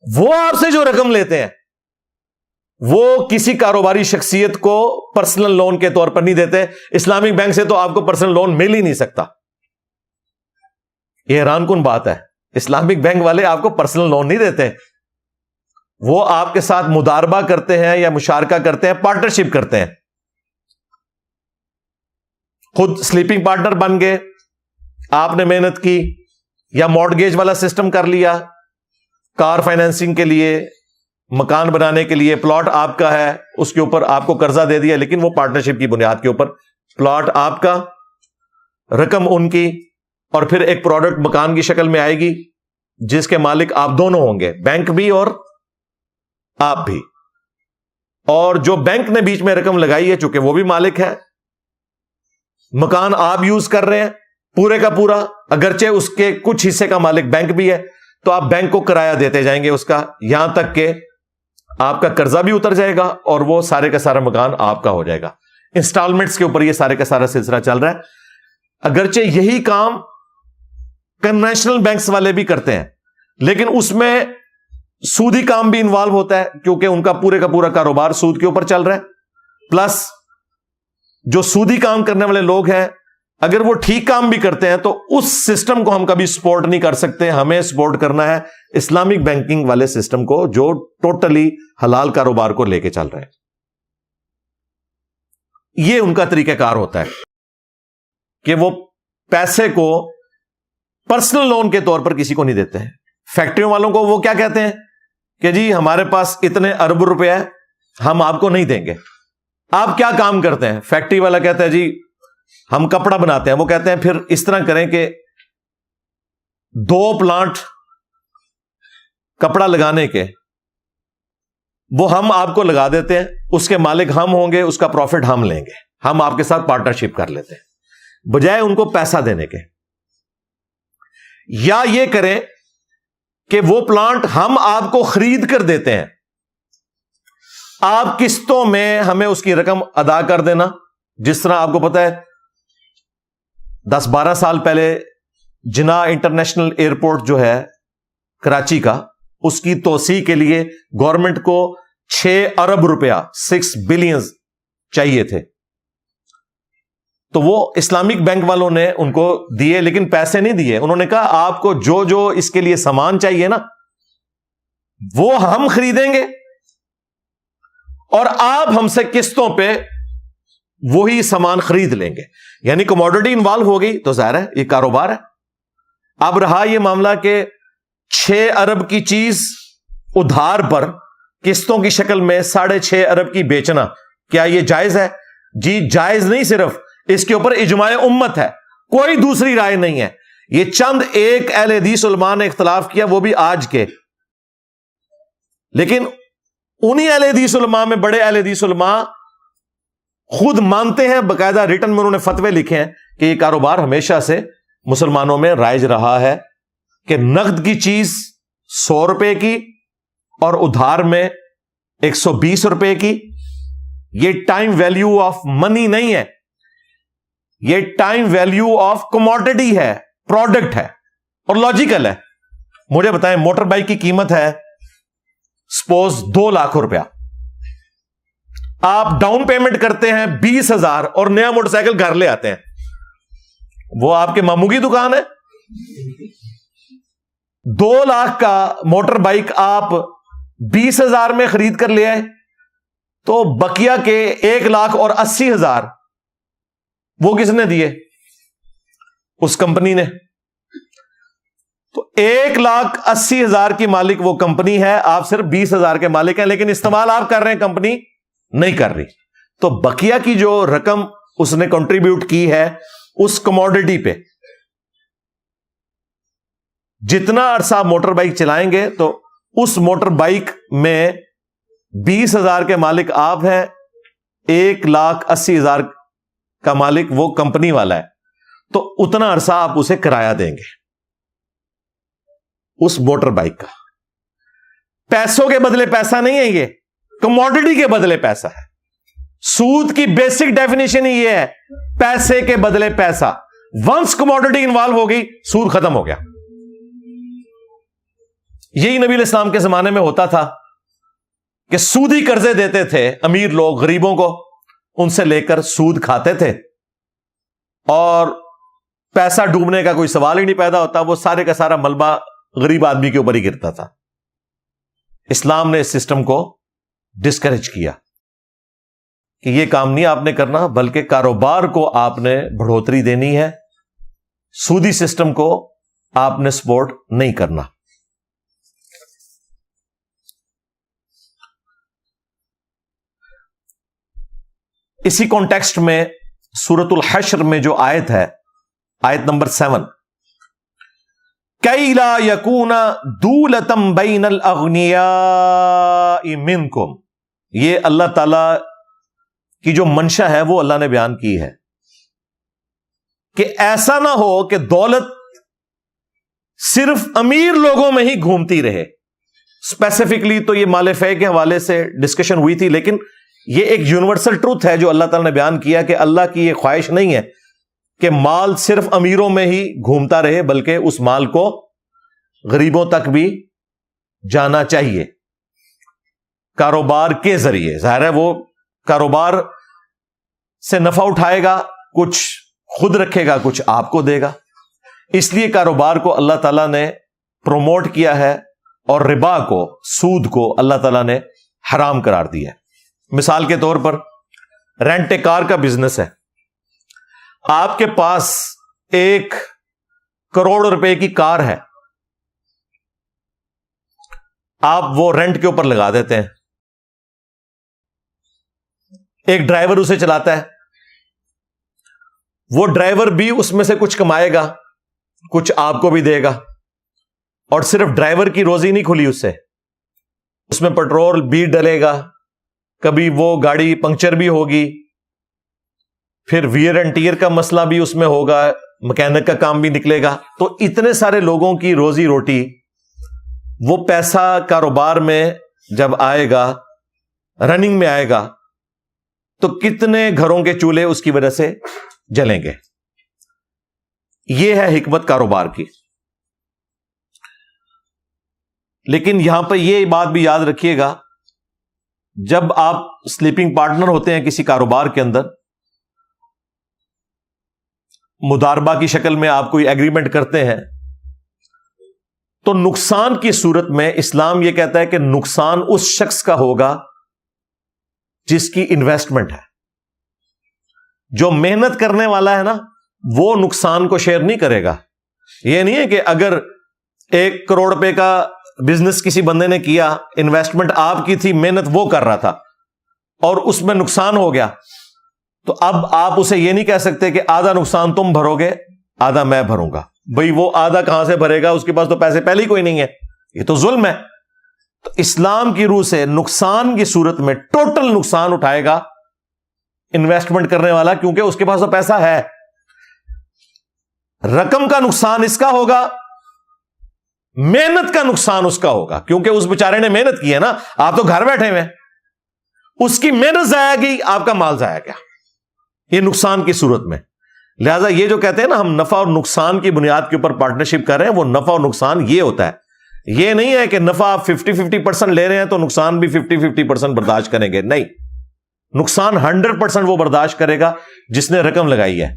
A: وہ آپ سے جو رقم لیتے ہیں وہ کسی کاروباری شخصیت کو پرسنل لون کے طور پر نہیں دیتے. اسلامک بینک سے تو آپ کو پرسنل لون مل ہی نہیں سکتا. یہ حیران کن بات ہے. اسلامک بینک والے آپ کو پرسنل لون نہیں دیتے، وہ آپ کے ساتھ مداربہ کرتے ہیں یا مشارکہ کرتے ہیں، پارٹنرشپ کرتے ہیں. خود سلیپنگ پارٹنر بن گئے، آپ نے محنت کی، یا مارٹگیج والا سسٹم کر لیا، کار فائنینسنگ کے لیے، مکان بنانے کے لیے، پلاٹ آپ کا ہے اس کے اوپر آپ کو قرضہ دے دیا، لیکن وہ پارٹنرشپ کی بنیاد کے اوپر، پلاٹ آپ کا، رقم ان کی، اور پھر ایک پروڈکٹ مکان کی شکل میں آئے گی جس کے مالک آپ دونوں ہوں گے، بینک بھی اور آپ بھی. اور جو بینک نے بیچ میں رقم لگائی ہے چونکہ وہ بھی مالک ہے، مکان آپ یوز کر رہے ہیں پورے کا پورا، اگرچہ اس کے کچھ حصے کا مالک بینک بھی ہے، تو آپ بینک کو کرایہ دیتے جائیں گے اس کا، یہاں تک کہ آپ کا قرضہ بھی اتر جائے گا اور وہ سارے کا سارا مکان آپ کا ہو جائے گا. انسٹالمنٹس کے اوپر یہ سارے کا سارا سلسلہ چل رہا ہے. اگرچہ یہی کام کنونشنل بینکس والے بھی کرتے ہیں، لیکن اس میں سودی کام بھی انوالو ہوتا ہے کیونکہ ان کا پورے کا پورا کاروبار سود کے اوپر چل رہا ہے. پلس جو سودی کام کرنے والے لوگ ہیں اگر وہ ٹھیک کام بھی کرتے ہیں تو اس سسٹم کو ہم کبھی سپورٹ نہیں کر سکتے. ہمیں سپورٹ کرنا ہے اسلامک بینکنگ والے سسٹم کو جو ٹوٹلی حلال کاروبار کو لے کے چل رہے ہیں. یہ ان کا طریقہ کار ہوتا ہے کہ وہ پیسے کو پرسنل لون کے طور پر کسی کو نہیں دیتے ہیں. فیکٹریوں والوں کو وہ کیا کہتے ہیں کہ جی ہمارے پاس اتنے ارب روپے ہے، ہم آپ کو نہیں دیں گے. آپ کیا کام کرتے ہیں؟ فیکٹری والا کہتا ہے جی ہم کپڑا بناتے ہیں. وہ کہتے ہیں پھر اس طرح کریں کہ 2 پلانٹ کپڑا لگانے کے وہ ہم آپ کو لگا دیتے ہیں، اس کے مالک ہم ہوں گے، اس کا پروفٹ ہم لیں گے، ہم آپ کے ساتھ پارٹنرشپ کر لیتے ہیں، بجائے ان کو پیسہ دینے کے. یا یہ کریں کہ وہ پلانٹ ہم آپ کو خرید کر دیتے ہیں آپ قسطوں میں ہمیں اس کی رقم ادا کر دینا. جس طرح آپ کو پتا ہے 10-12 سال پہلے جناح انٹرنیشنل ایئرپورٹ جو ہے کراچی کا، اس کی توسیع کے لیے گورنمنٹ کو 6 ارب روپیہ 6 بلین چاہیے تھے، تو وہ اسلامک بینک والوں نے ان کو دیے، لیکن پیسے نہیں دیے. انہوں نے کہا آپ کو جو جو اس کے لیے سامان چاہیے نا وہ ہم خریدیں گے اور آپ ہم سے قسطوں پہ وہی سامان خرید لیں گے. یعنی کموڈٹی انوالو ہو گئی تو ظاہر ہے یہ کاروبار ہے. اب رہا یہ معاملہ کہ 6 ارب کی چیز ادھار پر قسطوں کی شکل میں 6.5 ارب کی بیچنا، کیا یہ جائز ہے؟ جی جائز نہیں، صرف اس کے اوپر اجماع امت ہے، کوئی دوسری رائے نہیں ہے. یہ چند ایک اہل حدیث علماء نے اختلاف کیا، وہ بھی آج کے، لیکن انہی اہل حدیث علماء میں بڑے اہل حدیث علماء خود مانتے ہیں، باقاعدہ ریٹن میں انہوں نے فتوے لکھے ہیں کہ یہ کاروبار ہمیشہ سے مسلمانوں میں رائج رہا ہے کہ نقد کی چیز 100 روپے کی اور ادھار میں 120 روپے کی. یہ ٹائم ویلیو آف منی نہیں ہے، یہ ٹائم ویلیو آف کموڈٹی ہے، پروڈکٹ ہے اور لاجیکل ہے. مجھے بتائیں موٹر بائک کی قیمت ہے سپوز 2 لاکھ روپیہ، آپ ڈاؤن پیمنٹ کرتے ہیں 20,000 اور نیا موٹر سائیکل گھر لے آتے ہیں، وہ آپ کے ماموں کی دکان ہے. 2 لاکھ کا موٹر بائک آپ 20,000 میں خرید کر لے آئے تو بقیہ کے 1,80,000 وہ کس نے دیے؟ اس کمپنی نے. تو 1,80,000 کی مالک وہ کمپنی ہے، آپ صرف 20,000 کے مالک ہیں، لیکن استعمال آپ کر رہے ہیں، کمپنی نہیں کر رہی. تو بقیہ کی جو رقم اس نے کنٹریبیوٹ کی ہے اس کموڈٹی پہ، جتنا عرصہ موٹر بائک چلائیں گے تو اس موٹر بائک میں 20,000 کے مالک آپ ہیں، 1,80,000 کا مالک وہ کمپنی والا ہے، تو اتنا عرصہ آپ اسے کرایہ دیں گے اس موٹر بائک کا. پیسوں کے بدلے پیسہ نہیں ہے، یہ کموڈٹی کے بدلے پیسہ ہے. سود کی بیسک ڈیفینیشن ہی یہ ہے، پیسے کے بدلے پیسہ. ونس کموڈٹی انوالو ہو گئی سود ختم ہو گیا. یہی نبی علیہ السلام کے زمانے میں ہوتا تھا کہ سودی قرضے دیتے تھے امیر لوگ غریبوں کو، ان سے لے کر سود کھاتے تھے اور پیسہ ڈوبنے کا کوئی سوال ہی نہیں پیدا ہوتا، وہ سارے کا سارا ملبہ غریب آدمی کے اوپر ہی گرتا تھا. اسلام نے اس سسٹم کو ڈسکریج کیا کہ یہ کام نہیں آپ نے کرنا، بلکہ کاروبار کو آپ نے بڑھوتری دینی ہے، سودی سسٹم کو آپ نے سپورٹ نہیں کرنا. اسی کانٹیکسٹ میں سورۃ الحشر میں جو آیت ہے، آیت نمبر 7، کَإْ لَا يَكُونَ دُولَةً بَيْنَ الْأَغْنِيَاءِ مِنْكُمْ، یہ اللہ تعالی کی جو منشا ہے وہ اللہ نے بیان کی ہے کہ ایسا نہ ہو کہ دولت صرف امیر لوگوں میں ہی گھومتی رہے. اسپیسیفکلی تو یہ مال فے کے حوالے سے ڈسکشن ہوئی تھی، لیکن یہ ایک یونیورسل ٹروتھ ہے جو اللہ تعالی نے بیان کیا کہ اللہ کی یہ خواہش نہیں ہے کہ مال صرف امیروں میں ہی گھومتا رہے، بلکہ اس مال کو غریبوں تک بھی جانا چاہیے کاروبار کے ذریعے. ظاہر ہے وہ کاروبار سے نفع اٹھائے گا، کچھ خود رکھے گا، کچھ آپ کو دے گا. اس لیے کاروبار کو اللہ تعالیٰ نے پروموٹ کیا ہے اور ربا کو، سود کو اللہ تعالیٰ نے حرام قرار دیا ہے. مثال کے طور پر رینٹ اے کار کا بزنس ہے، آپ کے پاس 1 کروڑ روپے کی کار ہے، آپ وہ رینٹ کے اوپر لگا دیتے ہیں، ایک ڈرائیور اسے چلاتا ہے، وہ ڈرائیور بھی اس میں سے کچھ کمائے گا، کچھ آپ کو بھی دے گا، اور صرف ڈرائیور کی روزی نہیں کھلی اس سے، اس میں پیٹرول بھی ڈلے گا، کبھی وہ گاڑی پنکچر بھی ہوگی، پھر ویئر اینڈ ٹیئر کا مسئلہ بھی اس میں ہوگا، مکینک کا کام بھی نکلے گا. تو اتنے سارے لوگوں کی روزی روٹی، وہ پیسہ کاروبار میں جب آئے گا رننگ میں آئے گا تو کتنے گھروں کے چولہے اس کی وجہ سے جلیں گے. یہ ہے حکمت کاروبار کی. لیکن یہاں پہ یہ بات بھی یاد رکھیے گا، جب آپ سلیپنگ پارٹنر ہوتے ہیں کسی کاروبار کے اندر، مداربہ کی شکل میں آپ کوئی ایگریمنٹ کرتے ہیں، تو نقصان کی صورت میں اسلام یہ کہتا ہے کہ نقصان اس شخص کا ہوگا جس کی انویسٹمنٹ ہے. جو محنت کرنے والا ہے نا، وہ نقصان کو شیئر نہیں کرے گا. یہ نہیں ہے کہ اگر 1 کروڑ روپے کا بزنس کسی بندے نے کیا، انویسٹمنٹ آپ کی تھی، محنت وہ کر رہا تھا، اور اس میں نقصان ہو گیا، تو اب آپ اسے یہ نہیں کہہ سکتے کہ آدھا نقصان تم بھرو گے آدھا میں بھروں گا. بھئی وہ آدھا کہاں سے بھرے گا؟ اس کے پاس تو پیسے پہلے ہی کوئی نہیں ہے. یہ تو ظلم ہے. تو اسلام کی روح سے نقصان کی صورت میں ٹوٹل نقصان اٹھائے گا انویسٹمنٹ کرنے والا، کیونکہ اس کے پاس تو پیسہ ہے. رقم کا نقصان اس کا ہوگا، محنت کا نقصان اس کا ہوگا، کیونکہ اس بیچارے نے محنت کی ہے نا. آپ تو گھر بیٹھے ہوئے، اس کی محنت ضائع گئی، آپ کا مال ضائع گیا. یہ نقصان کی صورت میں. لہذا یہ جو کہتے ہیں نا ہم نفع اور نقصان کی بنیاد کے اوپر پارٹنرشپ کر رہے ہیں، وہ نفع اور نقصان یہ ہوتا ہے. یہ نہیں ہے کہ نفع آپ 50-50% لے رہے ہیں تو نقصان بھی 50-50% برداشت کریں گے. نہیں، نقصان 100% وہ برداشت کرے گا جس نے رقم لگائی ہے،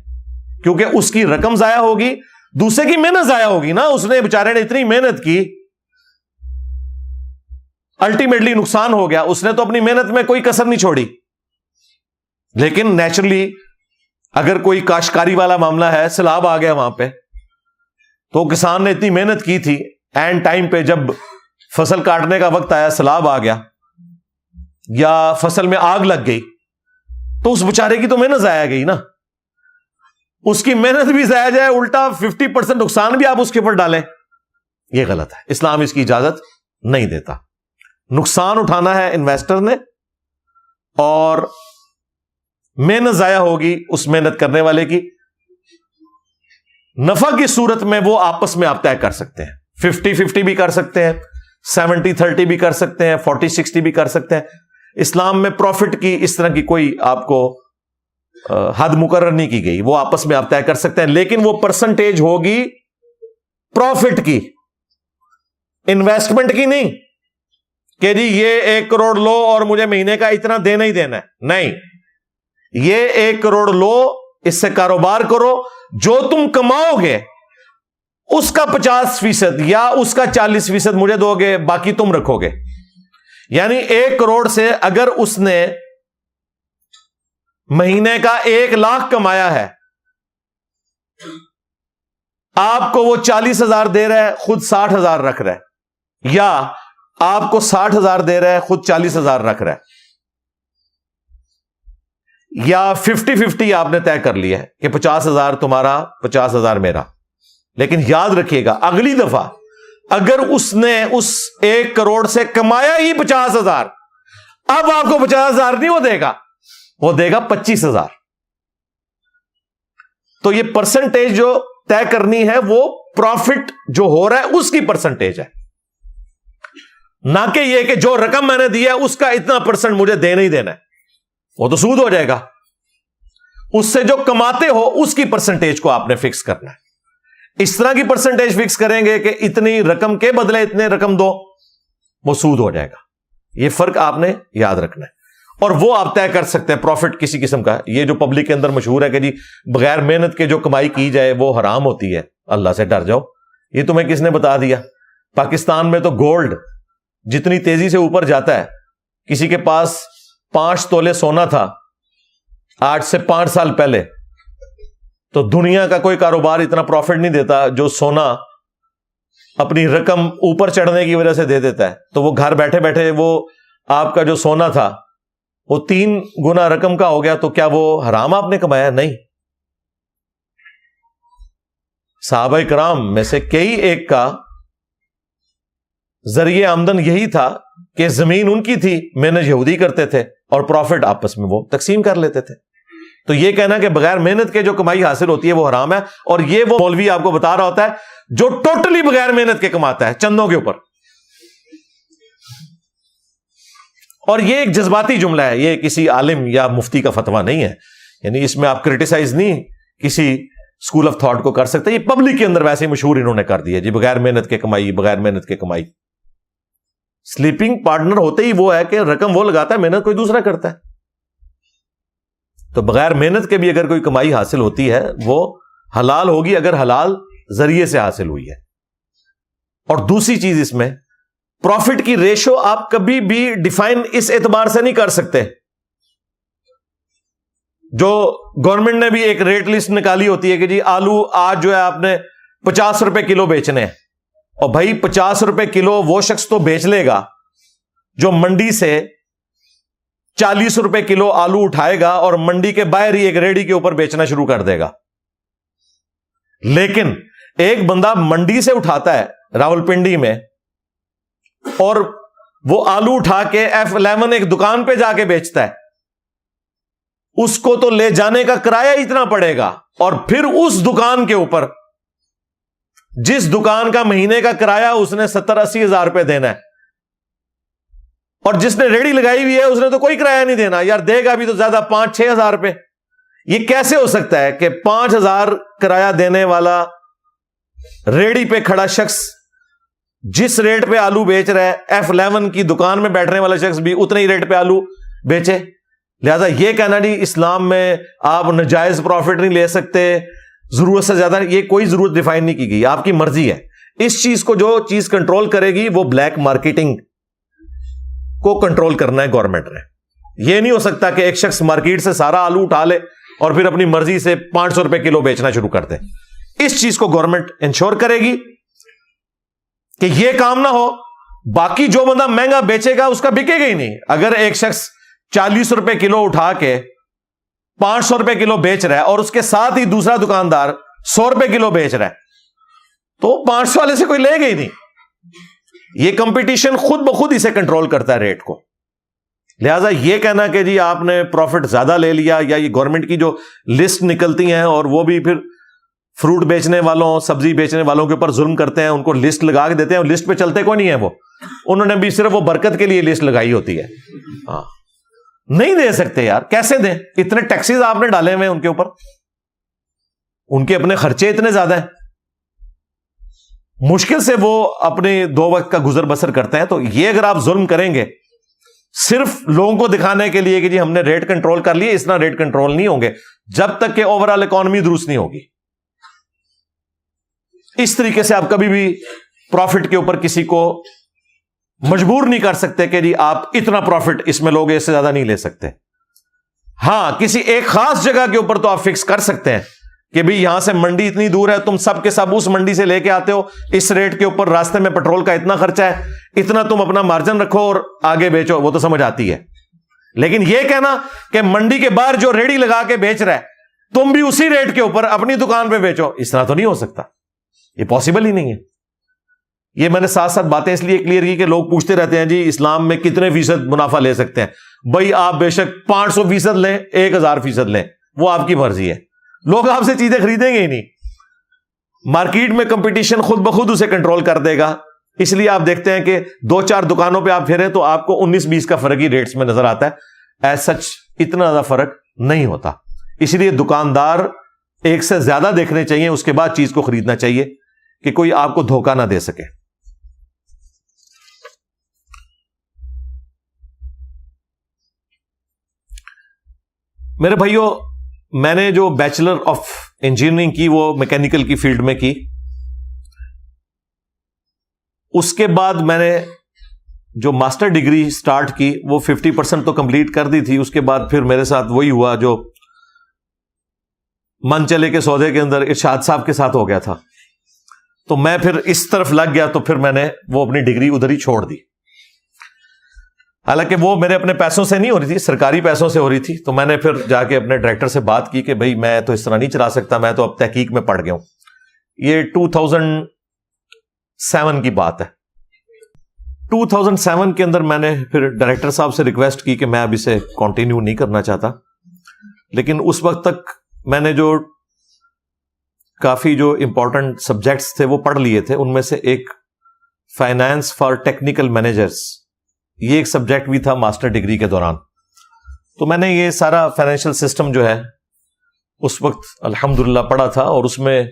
A: کیونکہ اس کی رقم ضائع ہوگی، دوسرے کی محنت ضائع ہوگی نا. اس نے بیچارے نے اتنی محنت کی، الٹیمیٹلی نقصان ہو گیا. اس نے تو اپنی محنت میں کوئی کسر نہیں چھوڑی. لیکن نیچرلی اگر کوئی کاشتکاری والا معاملہ ہے، سیلاب آ گیا وہاں پہ، تو کسان نے اتنی محنت کی تھی، اینڈ ٹائم پہ جب فصل کاٹنے کا وقت آیا سیلاب آ گیا یا فصل میں آگ لگ گئی، تو اس بیچارے کی تو محنت ضائع گئی نا. اس کی محنت بھی ضائع جائے، الٹا 50% نقصان بھی آپ اس کے اوپر ڈالیں، یہ غلط ہے. اسلام اس کی اجازت نہیں دیتا. نقصان اٹھانا ہے انویسٹر نے، اور محنت ضائع ہوگی اس محنت کرنے والے کی. نفع کی صورت میں وہ آپس میں آپ طے کر سکتے ہیں. 50-50 بھی کر سکتے ہیں، 70-30 بھی کر سکتے ہیں، 40-60 بھی کر سکتے ہیں. اسلام میں پروفٹ کی اس طرح کی کوئی آپ کو حد مقرر نہیں کی گئی. وہ آپس میں آپ طے کر سکتے ہیں، لیکن وہ پرسنٹیج ہوگی پروفٹ کی، انویسٹمنٹ کی نہیں کہ جی یہ 1 کروڑ لو اور مجھے مہینے کا اتنا دینا ہی دینا ہے. نہیں، یہ 1 کروڑ لو، اس سے کاروبار کرو، جو تم کماؤ گے اس کا 50% یا اس کا 40% مجھے دو گے، باقی تم رکھو گے. یعنی 1 کروڑ سے اگر اس نے مہینے کا 1 لاکھ کمایا ہے، آپ کو وہ 40,000 دے رہا ہے، خود 60,000 رکھ رہا ہے، یا آپ کو 60,000 دے رہا ہے، خود 40,000 رکھ رہا ہے، یا 50-50 آپ نے طے کر لیا ہے کہ 50,000 تمہارا 50,000 میرا. لیکن یاد رکھیے گا اگلی دفعہ اگر اس نے اس 1 کروڑ سے کمایا ہی 50,000، اب آپ کو 50,000 نہیں وہ دے گا، وہ دے گا 25,000. تو یہ پرسنٹیج جو طے کرنی ہے وہ پروفٹ جو ہو رہا ہے اس کی پرسنٹیج ہے، نہ کہ یہ کہ جو رقم میں نے دی ہے اس کا اتنا % مجھے دینا ہی دینا ہے. وہ تو سود ہو جائے گا. اس سے جو کماتے ہو اس کی پرسنٹیج کو آپ نے فکس کرنا ہے. اس طرح کی پرسنٹیج فکس کریں گے کہ اتنی رقم کے بدلے اتنے رقم دو، وہ سود ہو جائے گا. یہ فرق آپ نے یاد رکھنا ہے. اور وہ آپ طے کر سکتے ہیں پروفٹ کسی قسم کا. یہ جو پبلک کے اندر مشہور ہے کہ جی بغیر محنت کے جو کمائی کی جائے وہ حرام ہوتی ہے، اللہ سے ڈر جاؤ. یہ تمہیں کس نے بتا دیا؟ پاکستان میں تو گولڈ جتنی تیزی سے اوپر جاتا ہے، کسی کے پاس 5 تولے سونا تھا آج سے 5 سال پہلے، تو دنیا کا کوئی کاروبار اتنا پروفٹ نہیں دیتا جو سونا اپنی رقم اوپر چڑھنے کی وجہ سے دے دیتا ہے. تو وہ گھر بیٹھے بیٹھے وہ آپ کا جو سونا تھا وہ 3 گنا رقم کا ہو گیا، تو کیا وہ حرام آپ نے کمایا؟ نہیں. صحابہ کرام میں سے کئی ایک کا ذریعہ آمدن یہی تھا کہ زمین ان کی تھی، محنت یہودی کرتے تھے، اور پروفٹ آپس میں وہ تقسیم کر لیتے تھے. تو یہ کہنا کہ بغیر محنت کے جو کمائی حاصل ہوتی ہے وہ حرام ہے، اور یہ وہ مولوی آپ کو بتا رہا ہوتا ہے جو ٹوٹلی بغیر محنت کے کماتا ہے چندوں کے اوپر. اور یہ ایک جذباتی جملہ ہے, یہ کسی عالم یا مفتی کا فتویٰ نہیں ہے, یعنی اس میں آپ کرٹیسائز نہیں کسی اسکول آف تھاٹ کو کر سکتے. یہ پبلک کے اندر ویسے ہی مشہور انہوں نے کر دیا جی, بغیر محنت کے کمائی, بغیر محنت کے کمائی. سلیپنگ پارٹنر ہوتے ہی وہ ہے کہ رقم وہ لگاتا ہے, محنت کوئی دوسرا کرتا ہے. تو بغیر محنت کے بھی اگر کوئی کمائی حاصل ہوتی ہے وہ حلال ہوگی, اگر حلال ذریعے سے حاصل ہوئی ہے. اور دوسری چیز اس میں پروفٹ کی ریشو آپ کبھی بھی ڈیفائن اس اعتبار سے نہیں کر سکتے. جو گورنمنٹ نے بھی ایک ریٹ لسٹ نکالی ہوتی ہے کہ جی آلو آج جو ہے آپ نے 50 روپے کلو بیچنے ہیں, اور بھائی 50 روپے کلو وہ شخص تو بیچ لے گا جو منڈی سے 40 روپے کلو آلو اٹھائے گا اور منڈی کے باہر ہی ایک ریڑھی کے اوپر بیچنا شروع کر دے گا. لیکن ایک بندہ منڈی سے اٹھاتا ہے راولپنڈی میں, اور وہ آلو اٹھا کے F11 ایک دکان پہ جا کے بیچتا ہے, اس کو تو لے جانے کا کرایہ اتنا پڑے گا, اور پھر اس دکان کے اوپر جس دکان کا مہینے کا کرایہ اس نے 70-80 ہزار روپے دینا ہے, اور جس نے ریڑھی لگائی ہوئی ہے اس نے تو کوئی کرایہ نہیں دینا, یار دے گا بھی تو زیادہ 5-6 ہزار روپے. یہ کیسے ہو سکتا ہے کہ 5 ہزار کرایہ دینے والا ریڑھی پہ کھڑا شخص جس ریٹ پہ آلو بیچ رہا ہے F11 کی دکان میں بیٹھنے والا شخص بھی اتنے ہی ریٹ پہ آلو بیچے؟ لہذا یہ کہنا جی اسلام میں آپ ناجائز پروفٹ نہیں لے سکتے, ضرورت سے زیادہ, یہ کوئی ضرورت ڈیفائن نہیں کی گئی, آپ کی مرضی ہے. اس چیز کو جو چیز کنٹرول کرے گی وہ بلیک مارکیٹنگ کو کنٹرول کرنا ہے گورنمنٹ نے. یہ نہیں ہو سکتا کہ ایک شخص مارکیٹ سے سارا آلو اٹھا لے اور پھر اپنی مرضی سے 500 روپے کلو بیچنا شروع کر دے. اس چیز کو گورنمنٹ انشور کرے گی کہ یہ کام نہ ہو. باقی جو بندہ مہنگا بیچے گا اس کا بکے گا ہی نہیں. اگر ایک شخص 40 روپے کلو اٹھا کے 500 روپے کلو بیچ رہا ہے اور اس کے ساتھ ہی دوسرا دکاندار 100 روپے کلو بیچ رہا ہے, تو 500 والے سے کوئی لے گا ہی نہیں. یہ کمپٹیشن خود بخود اسے کنٹرول کرتا ہے ریٹ کو. لہذا یہ کہنا کہ جی آپ نے پروفٹ زیادہ لے لیا, یا یہ گورنمنٹ کی جو لسٹ نکلتی ہیں اور وہ بھی پھر فروٹ بیچنے والوں, سبزی بیچنے والوں کے اوپر ظلم کرتے ہیں, ان کو لسٹ لگا کے دیتے ہیں, اور لسٹ پہ چلتے کوئی نہیں ہے. وہ انہوں نے بھی صرف وہ برکت کے لیے لسٹ لگائی ہوتی ہے. ہاں نہیں دے سکتے یار, کیسے دیں؟ اتنے ٹیکسز آپ نے ڈالے ہوئے ان کے اوپر, ان کے اپنے خرچے اتنے زیادہ ہیں, مشکل سے وہ اپنے 2 وقت کا گزر بسر کرتے ہیں. تو یہ اگر آپ ظلم کریں گے صرف لوگوں کو دکھانے کے لیے کہ جی ہم نے ریٹ کنٹرول کر لیے, اس طرح ریٹ کنٹرول نہیں ہوں گے جب تک کہ اوور آل اکانومی درست نہیں ہوگی. اس طریقے سے آپ کبھی بھی پروفٹ کے اوپر کسی کو مجبور نہیں کر سکتے کہ جی آپ اتنا پروفٹ اس میں لوگے, اس سے زیادہ نہیں لے سکتے. ہاں کسی ایک خاص جگہ کے اوپر تو آپ فکس کر سکتے ہیں کہ بھی یہاں سے منڈی اتنی دور ہے, تم سب کے سب اس منڈی سے لے کے آتے ہو, اس ریٹ کے اوپر راستے میں پیٹرول کا اتنا خرچہ ہے, اتنا تم اپنا مارجن رکھو اور آگے بیچو, وہ تو سمجھ آتی ہے. لیکن یہ کہنا کہ منڈی کے باہر جو ریڑھی لگا کے بیچ رہا ہے تم بھی اسی ریٹ کے اوپر اپنی دکان پہ بیچو, اس طرح تو نہیں ہو سکتا, یہ پاسبل ہی نہیں ہے. یہ میں نے ساتھ ساتھ باتیں اس لیے کلیئر کی کہ لوگ پوچھتے رہتے ہیں جی اسلام میں کتنے فیصد منافع لے سکتے ہیں. بھائی آپ بے شک 500% لیں, 1000% لیں, وہ آپ کی مرضی ہے, لوگ آپ سے چیزیں خریدیں گے ہی نہیں. مارکیٹ میں کمپٹیشن خود بخود اسے کنٹرول کر دے گا. اس لیے آپ دیکھتے ہیں کہ 2-4 دکانوں پہ آپ پھریں تو آپ کو 19-20 کا فرق ہی ریٹس میں نظر آتا ہے. ایز سچ اتنا زیادہ فرق نہیں ہوتا. اس لیے دکاندار ایک سے زیادہ دیکھنے چاہیے, اس کے بعد چیز کو خریدنا چاہیے کہ کوئی آپ کو دھوکہ نہ دے سکے. میرے بھائیوں, میں نے جو بیچلر آف انجینئرنگ کی وہ میکینیکل کی فیلڈ میں کی. اس کے بعد میں نے جو ماسٹر ڈگری سٹارٹ کی وہ 50% تو کمپلیٹ کر دی تھی. اس کے بعد پھر میرے ساتھ وہی ہوا جو من چلے کے سودے کے اندر ارشاد صاحب کے ساتھ ہو گیا تھا. تو میں پھر اس طرف لگ گیا, تو پھر میں نے وہ اپنی ڈگری ادھر ہی چھوڑ دی. حالانکہ وہ میرے اپنے پیسوں سے نہیں ہو رہی تھی, سرکاری پیسوں سے ہو رہی تھی. تو میں نے پھر جا کے اپنے ڈائریکٹر سے بات کی کہ بھائی میں تو اس طرح نہیں چلا سکتا, میں تو اب تحقیق میں پڑ گیا ہوں. یہ 2007 کی بات ہے. 2007 کے اندر میں نے پھر ڈائریکٹر صاحب سے ریکویسٹ کی کہ میں اب اسے کنٹینیو نہیں کرنا چاہتا. لیکن اس وقت تک میں نے جو کافی جو امپورٹنٹ سبجیکٹس تھے وہ پڑھ لیے تھے. ان میں سے ایک فائنانس فار ٹیکنیکل مینیجرز, یہ ایک سبجیکٹ بھی تھا ماسٹر ڈگری کے دوران. تو میں نے یہ سارا فائنینشیل سسٹم جو ہے اس وقت الحمدللہ پڑھا تھا, اور اس میں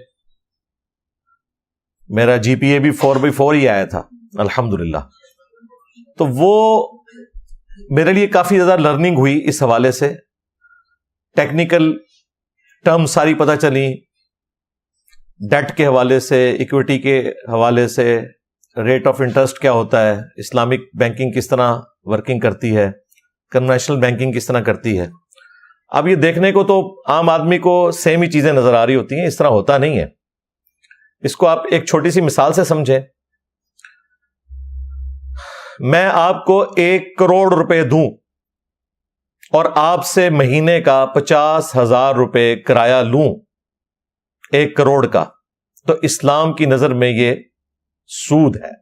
A: میرا جی پی اے بھی 4/4 ہی آیا تھا الحمدللہ. تو وہ میرے لیے کافی زیادہ لرننگ ہوئی اس حوالے سے. ٹیکنیکل ٹرم ساری پتہ چلی, ڈیٹ کے حوالے سے, ایکویٹی کے حوالے سے, ریٹ آف انٹرسٹ کیا ہوتا ہے, اسلامک بینکنگ کس طرح ورکنگ کرتی ہے, کنونشنل بینکنگ کس طرح کرتی ہے. اب یہ دیکھنے کو تو عام آدمی کو سیم ہی چیزیں نظر آ رہی ہوتی ہیں, اس طرح ہوتا نہیں ہے. اس کو آپ ایک چھوٹی سی مثال سے سمجھیں. میں آپ کو 1 کروڑ روپے دوں اور آپ سے مہینے کا 50,000 روپے کرایہ لوں 1 کروڑ کا, تو اسلام کی نظر میں یہ سود ہے,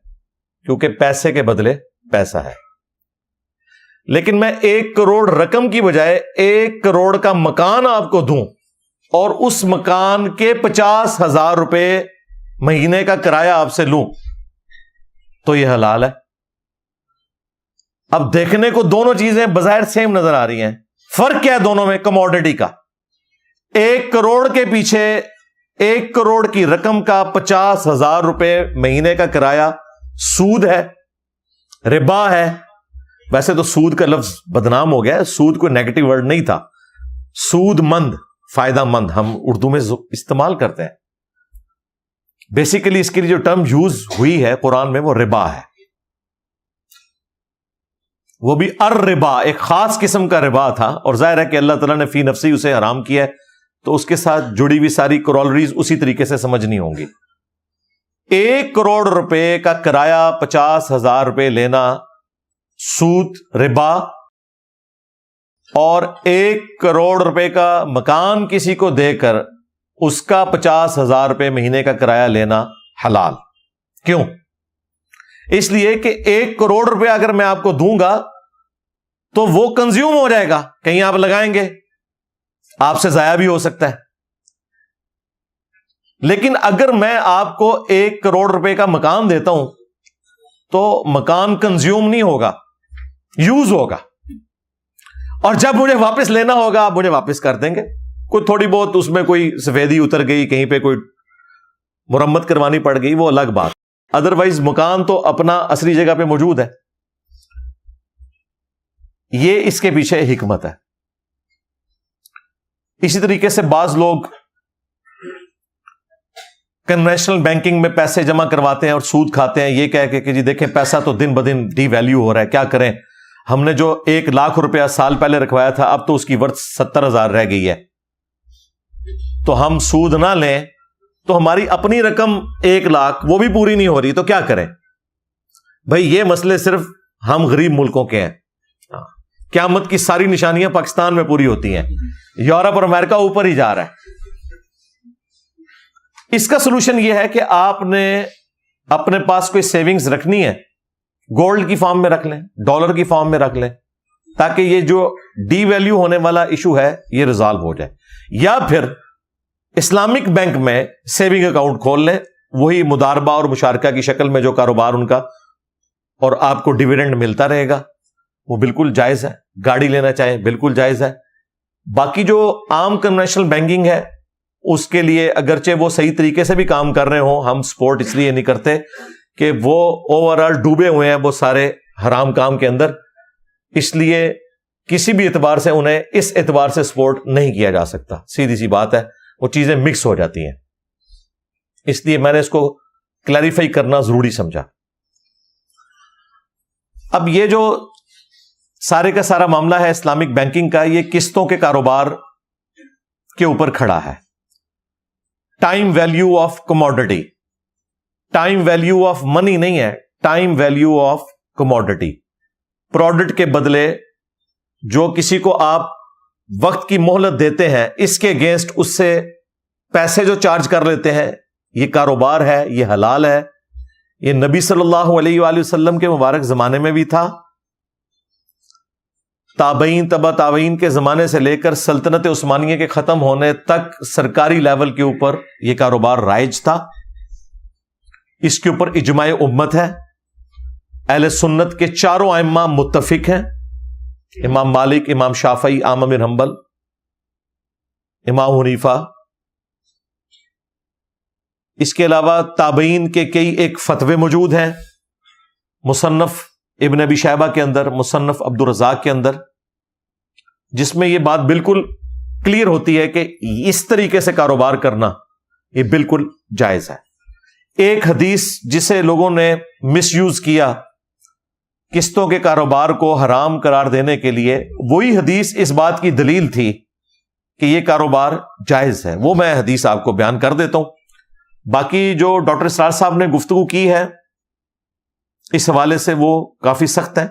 A: کیونکہ پیسے کے بدلے پیسہ ہے. لیکن میں 1 کروڑ رقم کی بجائے 1 کروڑ کا مکان آپ کو دوں اور اس مکان کے 50,000 روپے مہینے کا کرایہ آپ سے لوں, تو یہ حلال ہے. اب دیکھنے کو دونوں چیزیں بظاہر سیم نظر آ رہی ہیں, فرق کیا ہے دونوں میں؟ کموڈٹی کا. 1 کروڑ کے پیچھے 1 کروڑ کی رقم کا 50,000 روپے مہینے کا کرایہ سود ہے, ربا ہے. ویسے تو سود کا لفظ بدنام ہو گیا ہے, سود کوئی نیگیٹو ورڈ نہیں تھا. سود مند, فائدہ مند ہم اردو میں استعمال کرتے ہیں. بیسیکلی اس کے لیے جو ٹرم یوز ہوئی ہے قرآن میں وہ ربا ہے. وہ بھی الربا, ایک خاص قسم کا ربا تھا, اور ظاہر ہے کہ اللہ تعالیٰ نے فی نفسی اسے حرام کیا ہے, تو اس کے ساتھ جڑی ہوئی ساری کورولریز اسی طریقے سے سمجھنی ہوں گی. 1 کروڑ روپے کا کرایہ 50,000 روپے لینا سود, ربا, اور 1 کروڑ روپے کا مکان کسی کو دے کر اس کا 50,000 روپے مہینے کا کرایہ لینا حلال. کیوں؟ اس لیے کہ 1 کروڑ روپے اگر میں آپ کو دوں گا تو وہ کنزیوم ہو جائے گا, کہیں آپ لگائیں گے, آپ سے ضائع بھی ہو سکتا ہے. لیکن اگر میں آپ کو 1 کروڑ روپے کا مکان دیتا ہوں تو مکان کنزیوم نہیں ہوگا, یوز ہوگا, اور جب مجھے واپس لینا ہوگا آپ مجھے واپس کر دیں گے. کوئی تھوڑی بہت اس میں کوئی سفیدی اتر گئی, کہیں پہ کوئی مرمت کروانی پڑ گئی, وہ الگ بات. ادروائز مکان تو اپنا اصلی جگہ پہ موجود ہے. یہ اس کے پیچھے حکمت ہے. اسی طریقے سے بعض لوگ کنونشنل بینکنگ میں پیسے جمع کرواتے ہیں اور سود کھاتے ہیں, یہ کہہ کے کہ جی دیکھیں پیسہ تو دن بدن ڈی ویلیو ہو رہا ہے, کیا کریں, ہم نے جو 1 لاکھ روپیہ سال پہلے رکھوایا تھا اب تو اس کی ورث 70,000 رہ گئی ہے, تو ہم سود نہ لیں تو ہماری اپنی رقم 1 لاکھ وہ بھی پوری نہیں ہو رہی, تو کیا کریں؟ بھائی یہ مسئلے صرف ہم غریب ملکوں کے ہیں. قیامت کی ساری نشانیاں پاکستان میں پوری ہوتی ہیں, یورپ اور امریکہ اوپر ہی جا رہا ہے. اس کا سلوشن یہ ہے کہ آپ نے اپنے پاس کوئی سیونگز رکھنی ہے, گولڈ کی فارم میں رکھ لیں, ڈالر کی فارم میں رکھ لیں, تاکہ یہ جو ڈی ویلیو ہونے والا ایشو ہے یہ ریزالو ہو جائے. یا پھر اسلامک بینک میں سیونگ اکاؤنٹ کھول لیں, وہی مداربہ اور مشارکہ کی شکل میں جو کاروبار ان کا, اور آپ کو ڈیویڈنڈ ملتا رہے گا, وہ بالکل جائز ہے. گاڑی لینا چاہیں بالکل جائز ہے. باقی جو عام کنونشنل بینکنگ ہے اس کے لیے اگرچہ وہ صحیح طریقے سے بھی کام کر رہے ہوں, ہم سپورٹ اس لیے نہیں کرتے کہ وہ اوور آل ڈوبے ہوئے ہیں وہ سارے حرام کام کے اندر, اس لیے کسی بھی اعتبار سے انہیں اس اعتبار سے سپورٹ نہیں کیا جا سکتا. سیدھی سی بات ہے, وہ چیزیں مکس ہو جاتی ہیں. اس لیے میں نے اس کو کلیریفائی کرنا ضروری سمجھا. اب یہ جو سارے کا سارا معاملہ ہے اسلامک بینکنگ کا, یہ قسطوں کے کاروبار کے اوپر کھڑا ہے. Time value of commodity, time value of money نہیں ہے, time value of commodity. Product کے بدلے جو کسی کو آپ وقت کی مہلت دیتے ہیں, اس کے اگینسٹ اس سے پیسے جو چارج کر لیتے ہیں, یہ کاروبار ہے, یہ حلال ہے. یہ نبی صلی اللہ علیہ وآلہ وسلم کے مبارک زمانے میں بھی تھا, تابعین تبع تابعین کے زمانے سے لے کر سلطنت عثمانیہ کے ختم ہونے تک سرکاری لیول کے اوپر یہ کاروبار رائج تھا. اس کے اوپر اجماع امت ہے. اہل سنت کے چاروں ائمہ متفق ہیں، امام مالک، امام شافعی، احمد بن حنبل، امام حنیفہ۔ اس کے علاوہ تابعین کے کئی ایک فتوے موجود ہیں، مصنف ابن ابی شیبہ کے اندر، مصنف عبد الرزاق کے اندر، جس میں یہ بات بالکل کلیئر ہوتی ہے کہ اس طریقے سے کاروبار کرنا یہ بالکل جائز ہے۔ ایک حدیث جسے لوگوں نے مس یوز کیا قسطوں کے کاروبار کو حرام قرار دینے کے لیے، وہی حدیث اس بات کی دلیل تھی کہ یہ کاروبار جائز ہے، وہ میں حدیث آپ کو بیان کر دیتا ہوں۔ باقی جو ڈاکٹر اسرار صاحب نے گفتگو کی ہے اس حوالے سے وہ کافی سخت ہے،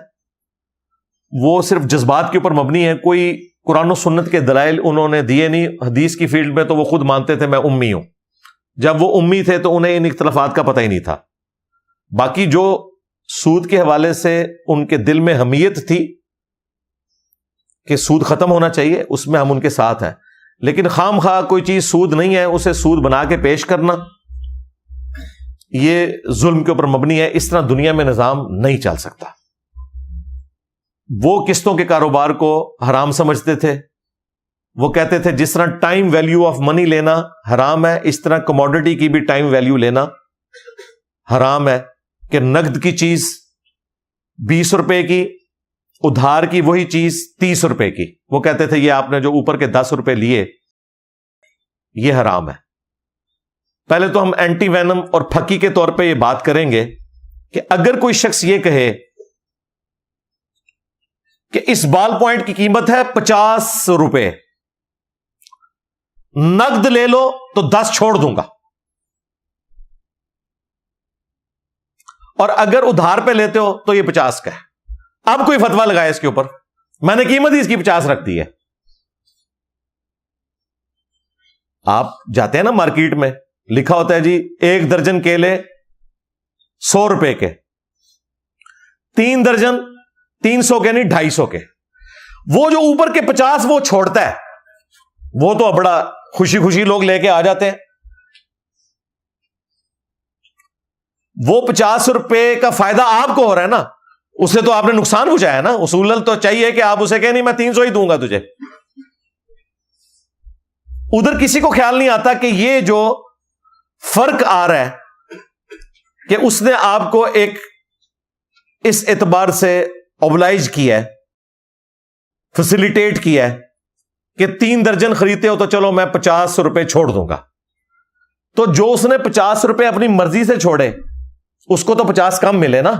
A: وہ صرف جذبات کے اوپر مبنی ہے، کوئی قرآن و سنت کے دلائل انہوں نے دیے نہیں۔ حدیث کی فیلڈ میں تو وہ خود مانتے تھے میں امی ہوں، جب وہ امی تھے تو انہیں ان اختلافات کا پتہ ہی نہیں تھا۔ باقی جو سود کے حوالے سے ان کے دل میں حمیت تھی کہ سود ختم ہونا چاہیے، اس میں ہم ان کے ساتھ ہیں، لیکن خام خواہ کوئی چیز سود نہیں ہے اسے سود بنا کے پیش کرنا یہ ظلم کے اوپر مبنی ہے۔ اس طرح دنیا میں نظام نہیں چل سکتا۔ وہ قسطوں کے کاروبار کو حرام سمجھتے تھے، وہ کہتے تھے جس طرح ٹائم ویلیو آف منی لینا حرام ہے، اس طرح کموڈٹی کی بھی ٹائم ویلیو لینا حرام ہے، کہ نقد کی چیز 20 روپے کی، ادھار کی وہی چیز 30 روپے کی، وہ کہتے تھے یہ آپ نے جو اوپر کے 10 روپے لیے یہ حرام ہے۔ پہلے تو ہم اینٹی وینم اور پھکی کے طور پہ یہ بات کریں گے کہ اگر کوئی شخص یہ کہے کہ اس بال پوائنٹ کی قیمت ہے 50 روپے، نقد لے لو تو 10 چھوڑ دوں گا، اور اگر ادھار پہ لیتے ہو تو یہ 50 کا ہے، اب کوئی فتویٰ لگائے اس کے اوپر، میں نے قیمت ہی اس کی 50 رکھ دی ہے۔ آپ جاتے ہیں نا مارکیٹ میں، لکھا ہوتا ہے جی 1 درجن کیلے 100 روپے کے، 3 درجن 300 کے نہیں 250 کے، وہ جو اوپر کے 50 وہ چھوڑتا ہے، وہ تو بڑا خوشی خوشی لوگ لے کے آ جاتے ہیں۔ وہ 50 روپے کا فائدہ آپ کو ہو رہا ہے نا، اسے تو آپ نے نقصان پہنچایا نا۔ اصولاً تو چاہیے کہ آپ اسے کہ نہیں میں 300 ہی دوں گا تجھے۔ ادھر کسی کو خیال نہیں آتا کہ یہ جو فرق آ رہا ہے کہ اس نے آپ کو ایک اس اعتبار سے اوبلائج کیا ہے، فیسیلیٹیٹ کیا ہے کہ 3 درجن خریدتے ہو تو چلو میں 50 روپے چھوڑ دوں گا، تو جو اس نے 50 روپے اپنی مرضی سے چھوڑے اس کو تو 50 کم ملے نا،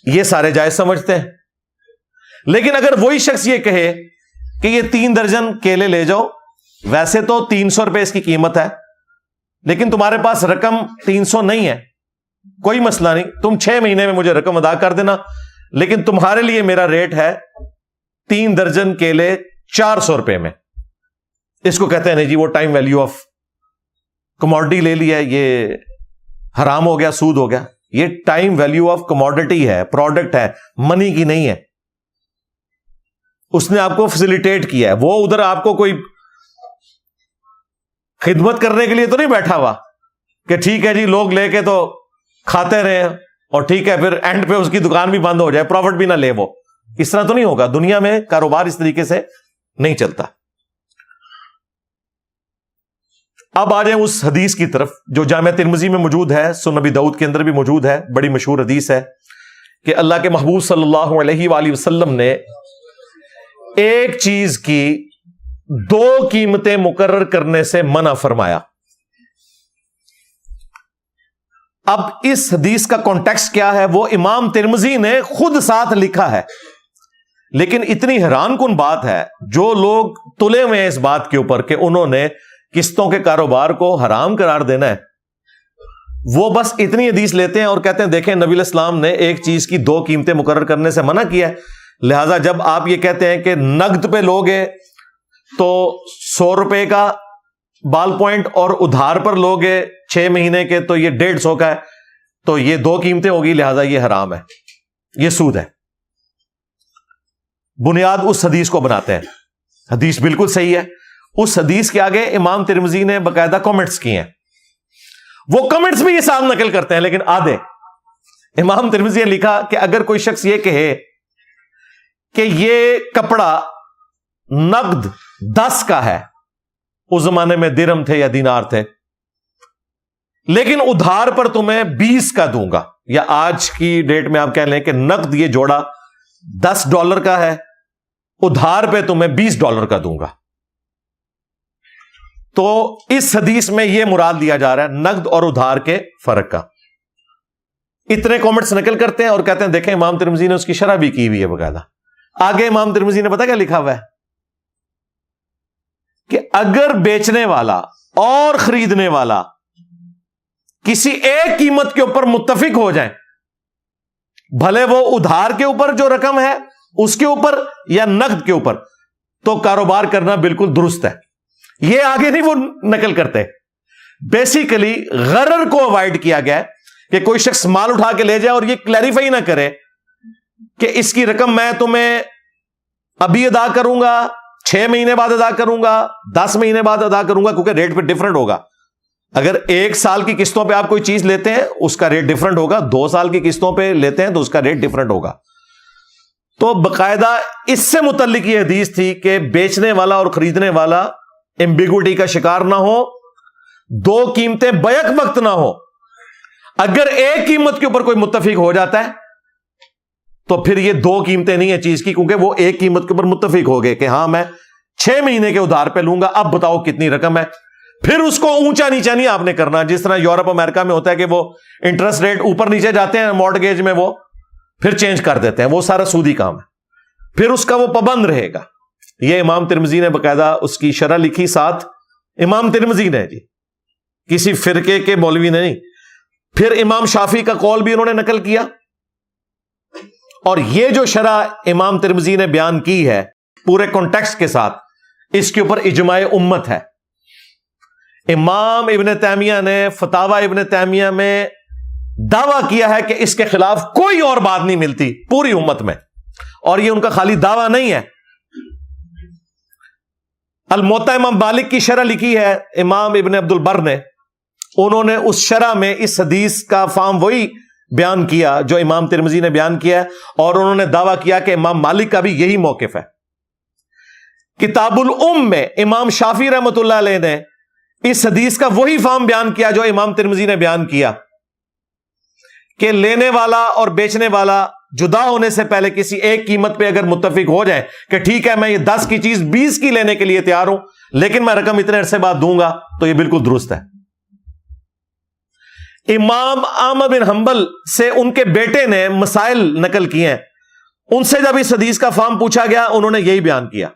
A: یہ سارے جائز سمجھتے ہیں۔ لیکن اگر وہی شخص یہ کہے کہ یہ 3 درجن کیلے لے جاؤ، ویسے تو 300 روپے اس کی قیمت ہے، لیکن تمہارے پاس رقم 300 نہیں ہے، کوئی مسئلہ نہیں، تم 6 مہینے میں مجھے رقم ادا کر دینا، لیکن تمہارے لیے میرا ریٹ ہے 3 درجن کیلے 400 روپے میں۔ اس کو کہتے ہیں نہیں جی وہ ٹائم ویلیو آف کموڈٹی لے لیا، یہ حرام ہو گیا، سود ہو گیا۔ یہ ٹائم ویلیو آف کموڈٹی ہے، پروڈکٹ ہے، منی کی نہیں ہے۔ اس نے آپ کو فیسیلیٹیٹ کیا ہے، وہ ادھر آپ کو کوئی خدمت کرنے کے لیے تو نہیں بیٹھا ہوا کہ ٹھیک ہے جی لوگ لے کے تو کھاتے رہے اور ٹھیک ہے پھر اینڈ پہ اس کی دکان بھی بند ہو جائے، پروفٹ بھی نہ لے۔ وہ اس طرح تو نہیں ہوگا، دنیا میں کاروبار اس طریقے سے نہیں چلتا۔ اب آ جائیں اس حدیث کی طرف جو جامع ترمذی میں موجود ہے، سنن نبی داؤد کے اندر بھی موجود ہے، بڑی مشہور حدیث ہے کہ اللہ کے محبوب صلی اللہ علیہ وآلہ وسلم نے ایک چیز کی 2 قیمتیں مقرر کرنے سے منع فرمایا۔ اب اس حدیث کا کانٹیکسٹ کیا ہے وہ امام ترمذی نے خود ساتھ لکھا ہے، لیکن اتنی حیران کن بات ہے جو لوگ تلے ہوئے ہیں اس بات کے اوپر کہ انہوں نے قسطوں کے کاروبار کو حرام قرار دینا ہے، وہ بس اتنی حدیث لیتے ہیں اور کہتے ہیں دیکھیں نبی علیہ السلام نے ایک چیز کی 2 قیمتیں مقرر کرنے سے منع کیا ہے، لہذا جب آپ یہ کہتے ہیں کہ نقد پہ لوگے تو 100 روپے کا بال پوائنٹ اور ادھار پر لوگے 6 مہینے کے تو یہ 150 کا ہے، تو یہ 2 قیمتیں ہوگی، لہذا یہ حرام ہے، یہ سود ہے۔ بنیاد اس حدیث کو بناتے ہیں، حدیث بالکل صحیح ہے، اس حدیث کے آگے امام ترمذی نے باقاعدہ کامنٹس کیے ہیں، وہ کامنٹس بھی یہ صاحب نقل کرتے ہیں لیکن آدھے، امام ترمذی نے لکھا کہ اگر کوئی شخص یہ کہے کہ یہ کپڑا نقد 10 کا ہے، اس زمانے میں درہم تھے یا دینار تھے، لیکن ادھار پر تمہیں 20 کا دوں گا، یا آج کی ڈیٹ میں آپ کہہ لیں کہ نقد یہ جوڑا $10 کا ہے، ادھار پہ تمہیں $20 کا دوں گا، تو اس حدیث میں یہ مراد دیا جا رہا ہے نقد اور ادھار کے فرق کا۔ اتنے کامنٹس نقل کرتے ہیں اور کہتے ہیں دیکھیں امام ترمذی نے اس کی شرح بھی کی ہوئی ہے باقاعدہ۔ آگے امام ترمذی نے پتا کیا لکھا ہوا ہے کہ اگر بیچنے والا اور خریدنے والا کسی ایک قیمت کے اوپر متفق ہو جائیں، بھلے وہ ادھار کے اوپر جو رقم ہے اس کے اوپر یا نقد کے اوپر، تو کاروبار کرنا بالکل درست ہے۔ یہ آگے نہیں وہ نقل کرتے، بیسیکلی غرر کو اوائڈ کیا گیا ہے کہ کوئی شخص مال اٹھا کے لے جائے اور یہ کلیریفائی نہ کرے کہ اس کی رقم میں تمہیں ابھی ادا کروں گا، 6 مہینے بعد ادا کروں گا، 10 مہینے بعد ادا کروں گا، کیونکہ ریٹ پہ ڈفرنٹ ہوگا۔ اگر 1 سال کی قسطوں پہ آپ کوئی چیز لیتے ہیں اس کا ریٹ ڈفرنٹ ہوگا، 2 سال کی قسطوں پہ لیتے ہیں تو اس کا ریٹ ڈفرنٹ ہوگا۔ تو باقاعدہ اس سے متعلق یہ حدیث تھی کہ بیچنے والا اور خریدنے والا ایمبیگوٹی کا شکار نہ ہو، 2 قیمتیں بیک وقت نہ ہو۔ اگر ایک قیمت کے اوپر کوئی متفق ہو جاتا ہے تو پھر یہ 2 قیمتیں نہیں ہیں چیز کی، کیونکہ وہ ایک قیمت کے اوپر متفق ہو گئے کہ ہاں میں 6 مہینے کے ادھار پہ لوں گا، اب بتاؤ کتنی رقم ہے۔ پھر اس کو اونچا نیچا نہیں آپ نے کرنا، جس طرح یورپ امریکہ میں ہوتا ہے کہ وہ انٹرسٹ ریٹ اوپر نیچے جاتے ہیں مارٹگیج میں، وہ پھر چینج کر دیتے ہیں، وہ سارا سودی کام ہے، پھر اس کا وہ پابند رہے گا۔ یہ امام ترمذی نے باقاعدہ اس کی شرح لکھی، ساتھ امام ترمذی نے جی، کسی فرقے کے مولوی نے نہیں۔ پھر امام شافعی کا قول بھی انہوں نے نقل کیا، اور یہ جو شرح امام ترمذی نے بیان کی ہے پورے کانٹیکسٹ کے ساتھ، اس کے اوپر اجماع امت ہے۔ امام ابن تیمیہ نے فتاوی ابن تیمیہ میں دعویٰ کیا ہے کہ اس کے خلاف کوئی اور بات نہیں ملتی پوری امت میں، اور یہ ان کا خالی دعویٰ نہیں ہے۔ الموطا امام مالک کی شرح لکھی ہے امام ابن عبد البر نے، انہوں نے اس شرح میں اس حدیث کا فہم وہی بیان کیا جو امام ترمذی نے بیان کیا ہے، اور انہوں نے دعویٰ کیا کہ امام مالک کا بھی یہی موقف ہے۔ کتاب الام میں امام شافعی رحمۃ اللہ علیہ نے اس حدیث کا وہی فہم بیان کیا جو امام ترمذی نے بیان کیا، کہ لینے والا اور بیچنے والا جدا ہونے سے پہلے کسی ایک قیمت پہ اگر متفق ہو جائے کہ ٹھیک ہے میں یہ 10 کی چیز 20 کی لینے کے لیے تیار ہوں، لیکن میں رقم اتنے عرصے بعد دوں گا، تو یہ بالکل درست ہے۔ امام احمد بن حنبل سے ان کے بیٹے نے مسائل نقل کیے ہیں، ان سے جب اس حدیث کا فہم پوچھا گیا انہوں نے یہی بیان کیا۔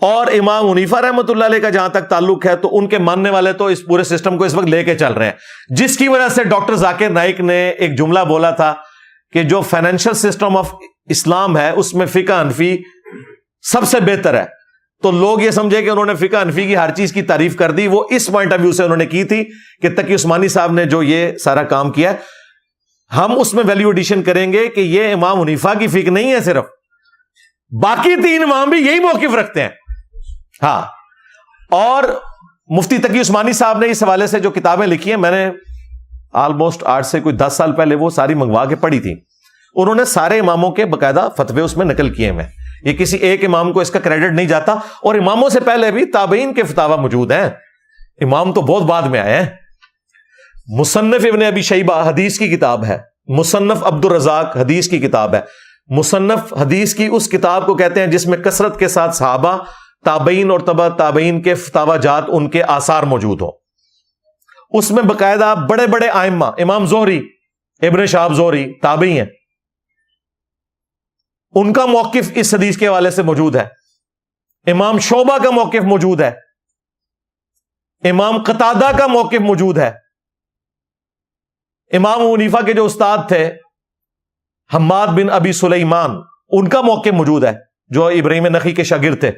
A: اور امام حنیفہ رحمۃ اللہ علیہ کا جہاں تک تعلق ہے تو ان کے ماننے والے تو اس پورے سسٹم کو اس وقت لے کے چل رہے ہیں، جس کی وجہ سے ڈاکٹر ذاکر نائک نے ایک جملہ بولا تھا کہ جو فائنینشل سسٹم آف اسلام ہے اس میں فقہ حنفی سب سے بہتر ہے۔ تو لوگ یہ سمجھے کہ انہوں نے فقہ حنفی کی ہر چیز کی تعریف کر دی، وہ اس پوائنٹ آف ویو سے انہوں نے کی تھی کہ تقی عثمانی صاحب نے جو یہ سارا کام کیا ہے، ہم اس میں ویلیو ایڈیشن کریں گے کہ یہ امام حنیفہ کی فقہ نہیں ہے، صرف باقی 3 امام بھی یہی موقف رکھتے ہیں۔ ہاں، اور مفتی تقی عثمانی صاحب نے اس حوالے سے جو کتابیں لکھی ہیں، میں نے آلموسٹ آج سے کوئی 10 سال پہلے وہ ساری منگوا کے پڑھی تھی، انہوں نے سارے اماموں کے باقاعدہ فتوے اس میں نقل کیے ہوئے، یہ کسی ایک امام کو اس کا کریڈٹ نہیں جاتا، اور اماموں سے پہلے بھی تابعین کے فتاوی موجود ہیں، امام تو بہت بعد میں آئے ہیں۔ مصنف ابن ابی شیبہ حدیث کی کتاب ہے، مصنف عبد الرزاق حدیث کی کتاب ہے، مصنف حدیث کی اس کتاب کو کہتے ہیں جس میں کثرت کے ساتھ صحابہ، تابعین اور تبع تابعین کے فتاوی جات، ان کے آثار موجود ہوں۔ اس میں باقاعدہ بڑے بڑے ائمہ، امام زہری، ابن شہاب زہری تابعی ہیں، ان کا موقف اس حدیث کے حوالے سے موجود ہے، امام شعبہ کا موقف موجود ہے، امام قتادہ کا موقف موجود ہے، امام حنیفہ کے جو استاد تھے حماد بن ابی سلیمان، ان کا موقف موجود ہے جو ابراہیم نخعی کے شاگرد تھے۔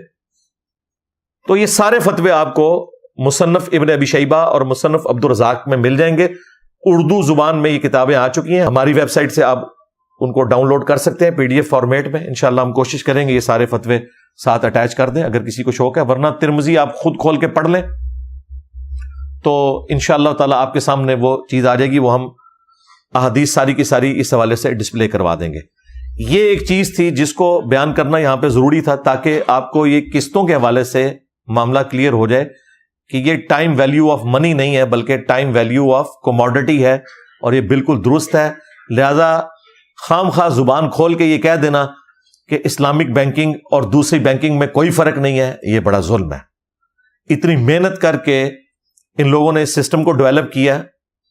A: تو یہ سارے فتوے آپ کو مصنف ابن ابی شیبہ اور مصنف عبد الرزاق میں مل جائیں گے، اردو زبان میں یہ کتابیں آ چکی ہیں، ہماری ویب سائٹ سے آپ ان کو ڈاؤن لوڈ کر سکتے ہیں PDF فارمیٹ میں۔ انشاءاللہ ہم کوشش کریں گے یہ سارے فتوے ساتھ اٹیچ کر دیں اگر کسی کو شوق ہے، ورنہ ترمذی آپ خود کھول کے پڑھ لیں تو انشاءاللہ تعالی آپ کے سامنے وہ چیز آ جائے گی، وہ ہم احادیث ساری کی ساری اس حوالے سے ڈسپلے کروا دیں گے. یہ ایک چیز تھی جس کو بیان کرنا یہاں پہ ضروری تھا تاکہ آپ کو یہ قسطوں کے حوالے سے معاملہ کلیئر ہو جائے کہ یہ ٹائم ویلیو آف منی نہیں ہے بلکہ ٹائم ویلیو آف کوموڈٹی ہے, اور یہ بالکل درست ہے. لہذا خام خواہ زبان کھول کے یہ کہہ دینا کہ اسلامک بینکنگ اور دوسری بینکنگ میں کوئی فرق نہیں ہے, یہ بڑا ظلم ہے. اتنی محنت کر کے ان لوگوں نے اس سسٹم کو ڈیولپ کیا.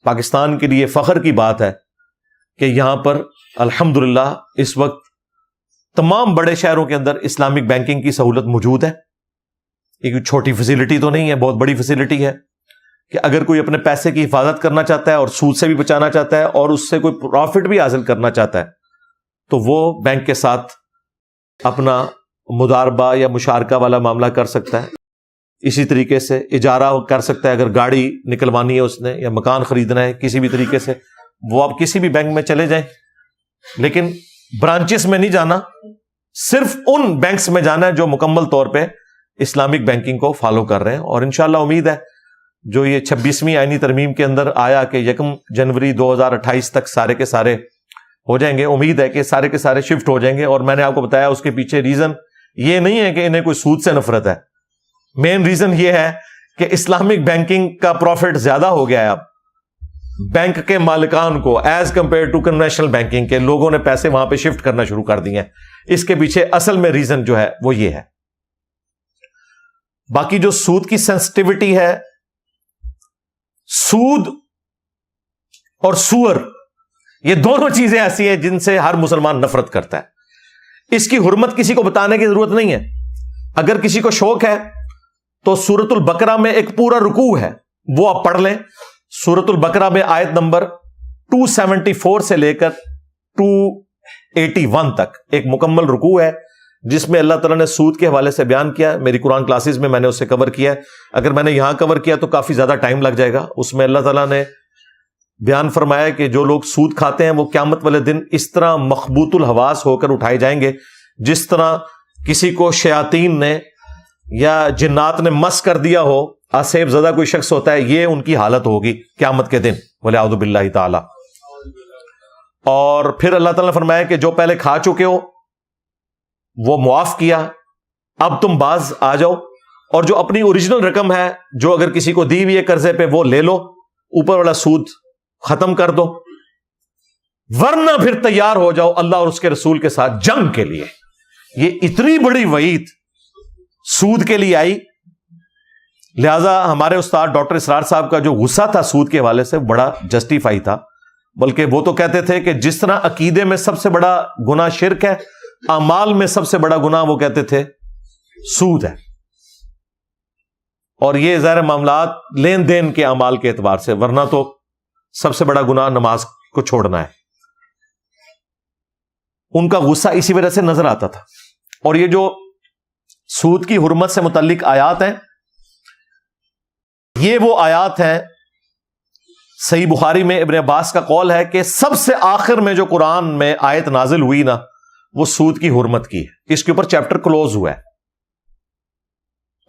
A: پاکستان کے لیے فخر کی بات ہے کہ یہاں پر الحمدللہ اس وقت تمام بڑے شہروں کے اندر اسلامک بینکنگ کی سہولت موجود ہے. ایک چھوٹی فیسلٹی تو نہیں ہے, بہت بڑی فیسلٹی ہے کہ اگر کوئی اپنے پیسے کی حفاظت کرنا چاہتا ہے اور سود سے بھی بچانا چاہتا ہے اور اس سے کوئی پروفٹ بھی حاصل کرنا چاہتا ہے تو وہ بینک کے ساتھ اپنا مضاربہ یا مشارکہ والا معاملہ کر سکتا ہے. اسی طریقے سے اجارہ کر سکتا ہے, اگر گاڑی نکلوانی ہے اس نے یا مکان خریدنا ہے کسی بھی طریقے سے, وہ آپ کسی بھی بینک میں چلے جائیں, لیکن برانچز میں نہیں جانا, صرف ان بینکس میں جانا ہے جو مکمل طور پہ اسلامک بینکنگ کو فالو کر رہے ہیں. اور انشاءاللہ امید ہے جو یہ 26ویں آئینی ترمیم کے اندر آیا کہ 1 جنوری 2028 تک سارے کے سارے ہو جائیں گے, امید ہے کہ سارے کے سارے شفٹ ہو جائیں گے. اور میں نے آپ کو بتایا اس کے پیچھے ریزن یہ نہیں ہے کہ انہیں کوئی سود سے نفرت ہے, مین ریزن یہ ہے کہ اسلامک بینکنگ کا پروفٹ زیادہ ہو گیا ہے. اب بینک کے مالکان کو as compared to conventional banking کے لوگوں نے پیسے وہاں پہ شفٹ کرنا شروع کر دیے ہیں. اس کے پیچھے اصل میں ریزن جو ہے وہ یہ ہے. باقی جو سود کی سینسٹیوٹی ہے, سود اور سور یہ دونوں چیزیں ایسی ہیں جن سے ہر مسلمان نفرت کرتا ہے. اس کی حرمت کسی کو بتانے کی ضرورت نہیں ہے. اگر کسی کو شوق ہے تو سورۃ البقرہ میں ایک پورا رکوع ہے, وہ آپ پڑھ لیں. سورۃ البقرہ میں آیت نمبر 274 سے لے کر 281 تک ایک مکمل رکوع ہے جس میں اللہ تعالیٰ نے سود کے حوالے سے بیان کیا. میری قرآن کلاسز میں میں نے اسے کور کیا ہے, اگر میں نے یہاں کور کیا تو کافی زیادہ ٹائم لگ جائے گا. اس میں اللہ تعالیٰ نے بیان فرمایا کہ جو لوگ سود کھاتے ہیں وہ قیامت والے دن اس طرح مخبوط الحواس ہو کر اٹھائے جائیں گے جس طرح کسی کو شیاطین نے یا جنات نے مس کر دیا ہو, آسیب زدہ کوئی شخص ہوتا ہے, یہ ان کی حالت ہوگی قیامت کے دن, وَلِعَوْذُ بِاللَّهِ تعالی. اور پھر اللہ تعالیٰ نے فرمایا کہ جو پہلے کھا چکے ہو وہ معاف کیا, اب تم باز آ جاؤ, اور جو اپنی اوریجنل رقم ہے جو اگر کسی کو دی ہوئی ہے قرضے پہ وہ لے لو, اوپر والا سود ختم کر دو, ورنہ پھر تیار ہو جاؤ اللہ اور اس کے رسول کے ساتھ جنگ کے لیے. یہ اتنی بڑی وعید سود کے لیے آئی. لہذا ہمارے استاد ڈاکٹر اسرار صاحب کا جو غصہ تھا سود کے حوالے سے بڑا جسٹیفائی تھا, بلکہ وہ تو کہتے تھے کہ جس طرح عقیدے میں سب سے بڑا گناہ شرک ہے, اعمال میں سب سے بڑا گناہ وہ کہتے تھے سود ہے. اور یہ ظاہر معاملات لین دین کے اعمال کے اعتبار سے, ورنہ تو سب سے بڑا گناہ نماز کو چھوڑنا ہے. ان کا غصہ اسی وجہ سے نظر آتا تھا. اور یہ جو سود کی حرمت سے متعلق آیات ہیں, یہ وہ آیات ہیں, صحیح بخاری میں ابن عباس کا قول ہے کہ سب سے آخر میں جو قرآن میں آیت نازل ہوئی نا وہ سود کی حرمت کی ہے. اس کے اوپر چیپٹر کلوز ہوا ہے,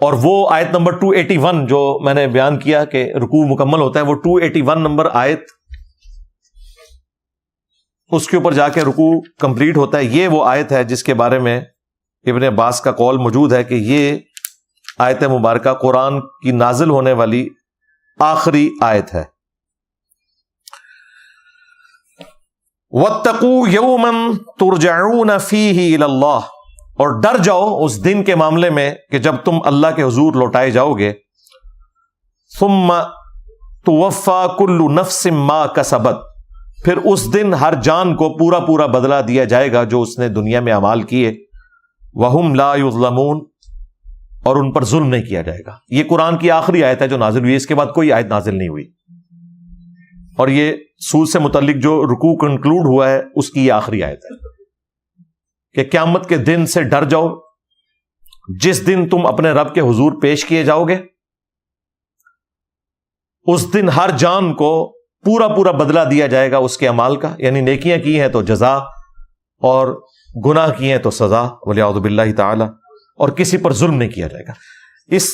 A: اور وہ آیت نمبر 281 جو میں نے بیان کیا کہ رکوع مکمل ہوتا ہے, وہ 281 نمبر آیت, اس کے اوپر جا کے رکوع کمپلیٹ ہوتا ہے. یہ وہ آیت ہے جس کے بارے میں ابن عباس کا قول موجود ہے کہ یہ آیت مبارکہ قرآن کی نازل ہونے والی آخری آیت ہے. وَاتَّقُوا يَوْمًا تُرْجَعُونَ فِيهِ إِلَى اللَّهِ, اور ڈر جاؤ اس دن کے معاملے میں کہ جب تم اللہ کے حضور لوٹائے جاؤ گے. ثُمَّ تُوَفَّى كُلُّ نَفْسٍ مَا كَسَبَتْ, پھر اس دن ہر جان کو پورا پورا بدلہ دیا جائے گا جو اس نے دنیا میں اعمال کیے. وَهُمْ لَا يُظْلَمُونَ, اور ان پر ظلم نہیں کیا جائے گا. یہ قرآن کی آخری آیت ہے جو نازل ہوئی, اس کے بعد کوئی آیت نازل نہیں ہوئی. اور یہ سود سے متعلق جو رکوع کنکلوڈ ہوا ہے اس کی یہ آخری آیت ہے کہ قیامت کے دن سے ڈر جاؤ جس دن تم اپنے رب کے حضور پیش کیے جاؤ گے. اس دن ہر جان کو پورا پورا بدلہ دیا جائے گا اس کے اعمال کا, یعنی نیکیاں کی ہیں تو جزا اور گناہ کی ہیں تو سزا, وَلِعَوْذُ بِاللَّهِ تعالی, اور کسی پر ظلم نہیں کیا جائے گا. اس